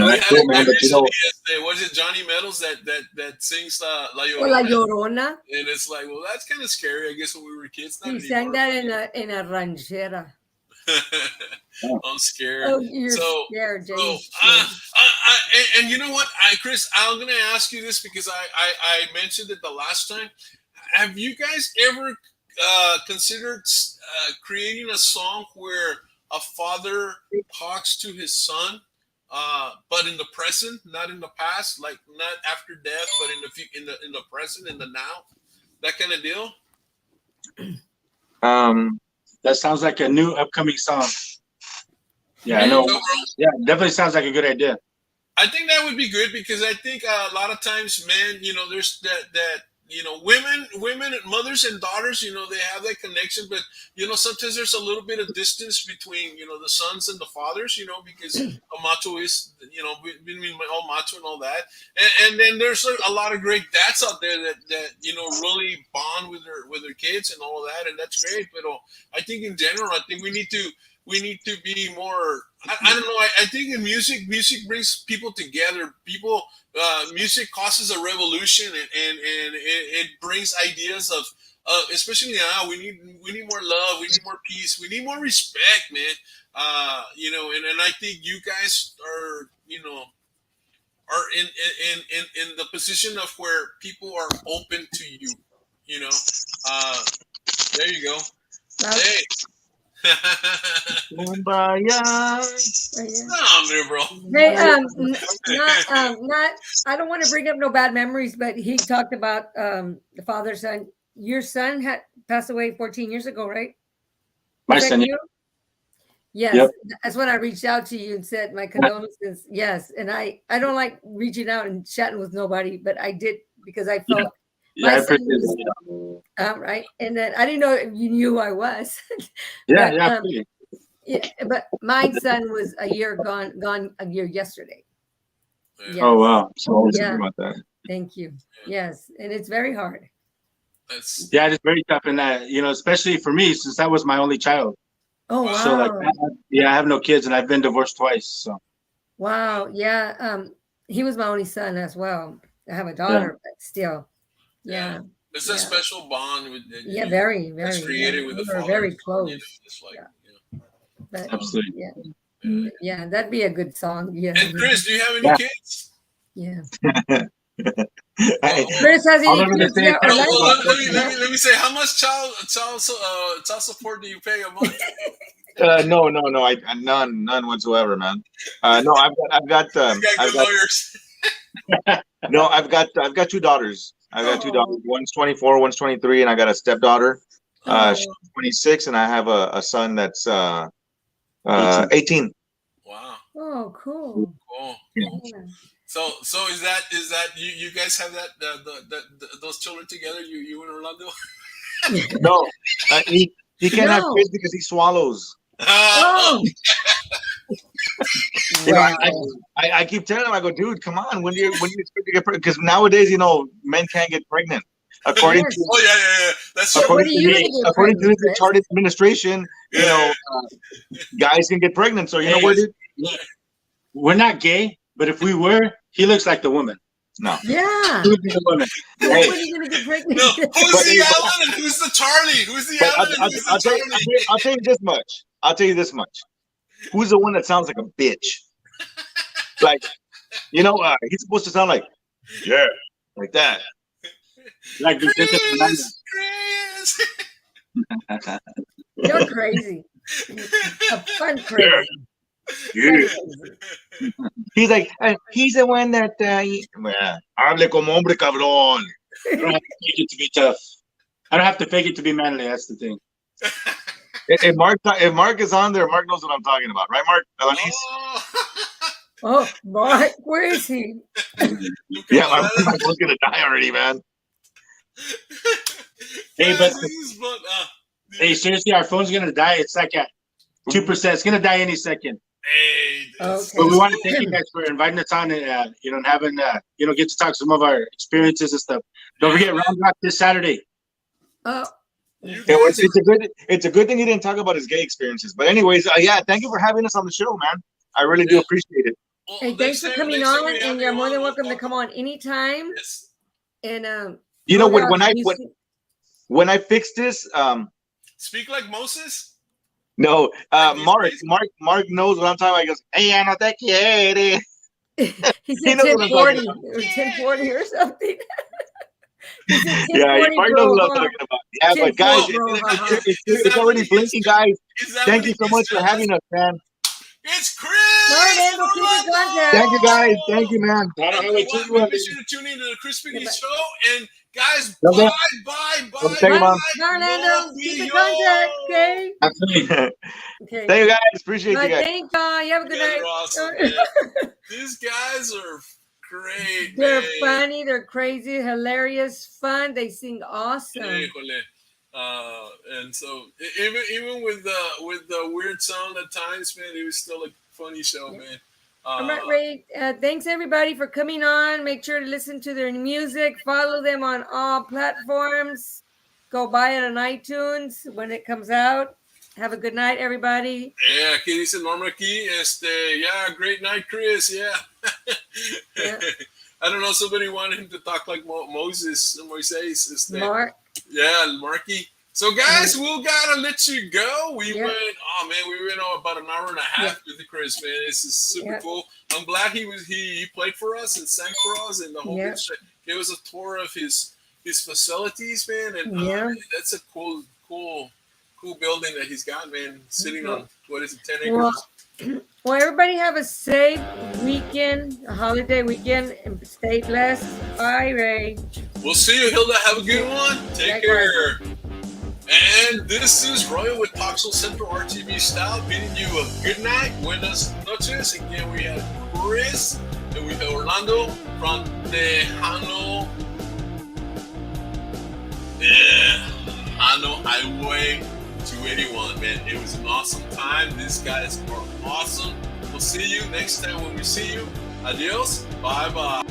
is it, Johnny Meadows that sings La Llorona? La Llorona. And it's like, well, that's kind of scary, I guess, when we were kids. He sang that in a ranchera. I'm scared. Oh, you're scared, James. And you know what, Chris, I'm going to ask you this because I mentioned it the last time. have you guys ever considered creating a song where a father talks to his son, but in the present, not in the past, like not after death, but in the present, in the now, that kind of deal? That sounds like a new upcoming song. Yeah, I know. Yeah, definitely sounds like a good idea. I think that would be good because I think a lot of times, men, there's that women, mothers and daughters, they have that connection, but sometimes there's a little bit of distance between the sons and the fathers, because a macho is between all macho and all that, and then there's a lot of great dads out there that really bond with their kids and all of that, and that's great. But I think in general, I think we need to be more. I don't know. I think in music brings people together. Music causes a revolution, and it brings ideas of, especially now, we need more love, we need more peace, we need more respect, man. And I think you guys are in the position of where people are open to you. There you go. Hey. Hey, I don't want to bring up no bad memories, but he talked about the father son. Your son had passed away 14 years ago, right? My son, yes. Yep. That's when I reached out to you and said my condolences. Yes, and I don't like reaching out and chatting with nobody, but I did because I felt. Yeah, I appreciate it. Right, and then I didn't know if you knew who I was. Yeah. But my son was a year gone a year yesterday. Yes. Oh wow! So always about that. Thank you. Yes, and it's very hard. It's very tough, and that especially for me, since that was my only child. Oh wow! So I have no kids, and I've been divorced twice. So. Wow. Yeah. He was my only son as well. I have a daughter, but still. Yeah. It's a special bond with very created with the father. Very close. But, absolutely. Yeah, that'd be a good song. Yeah. And Chris, do you have any kids? Yeah. Chris has any kids? Let me say, how much child support do you pay a month? No, none whatsoever, man. No, I've got lawyers. No, I've got two daughters. I got two daughters. One's 24, one's 23, and I got a stepdaughter. She's 26, and I have a son that's 18. Wow. Oh, cool. Yeah. So is that you guys have that those children together? You and Orlando? No, he can't have kids because he swallows. Oh. I keep telling him, I go, dude, come on, when do you expect to get pregnant? Because nowadays, men can't get pregnant. According to that's according to the Chartered Administration, guys can get pregnant. So you know what, dude? We're not gay, but if we were, he looks like the woman. No. Yeah. He looks like the woman. When are you gonna get pregnant? No. Who's the Alan and who's the Charlie? Who's the Alan and who's the Charlie? I'll tell you this much. Who's the one that sounds like a bitch? Like, he's supposed to sound like, like that. Like Chris. You're crazy. A fun crazy. Yeah. He's like, he's the one that hable como hombre cabrón. I don't have to fake it to be tough. I don't have to fake it to be manly. That's the thing. If Mark is on there, Mark knows what I'm talking about, right, Mark? Oh, Mark, where is he? Yeah, my phone's gonna die already, man. Hey, hey, seriously, our phone's gonna die. It's like at 2%. It's gonna die any second. Hey, okay. But we want to thank you guys for inviting us on and and having get to talk some of our experiences and stuff. Don't forget Round Rock this Saturday. It's a good thing you didn't talk about his gay experiences. But anyways, thank you for having us on the show, man. I really do appreciate it. Well, hey, thanks for coming on, and you're more than welcome to come on anytime. Yes. And when I fix this, speak like Moses. No, Mark knows what I'm talking about. He goes, "Hey, I no te quiere." He said 1040 or 1040 or something. This is his Yeah, morning Mark knows what I'm bro, huh? talking about. Yeah, but guys, it's already blinking, guys. Thank you so much for having us, man. It's Chris. Orlando, keep in contact. Thank you, guys. Thank you, man. Make sure to tune into the Chris Pitty show. And guys, Okay. bye. Thank you, Mom. Bye, Orlando. Keep in contact, okay? Absolutely. Okay. Thank you, guys. Appreciate All you right, guys. thanks, y'all. You have a good You guys night. are awesome, man. These guys are great. They're man. funny. They're crazy, hilarious, fun. They sing awesome. Híjole. And so even with the weird sound at times, man, it was still a funny show, man. All right, Ray. Thanks everybody for coming on. Make sure to listen to their music. Follow them on all platforms. Go buy it on iTunes when it comes out. Have a good night, everybody. Yeah, aquí dice Norma aquí. Yeah, great night, Chris. Yeah. I don't know. Somebody wanted him to talk like Moises. Mark. Yeah, Marky. So, guys, we gotta let you go. We went about an hour and a half with Chris, man. This is super cool. I'm glad he played for us and sang for us, and the whole gave us a tour of his facilities, man. And that's a cool building that he's got, man. Sitting on 10 acres. Well, everybody have a safe weekend, a holiday weekend, and stay blessed. Bye, Ray. We'll see you, Hilda. Have a good one. Take care. And this is Royal with Toxel Central RTV style, bidding you a good night. Buenas noches. Again, we have Chris and we have Orlando from Tejano. Tejano Highway 281, man. It was an awesome time. These guys are awesome. We'll see you next time when we see you. Adios. Bye-bye.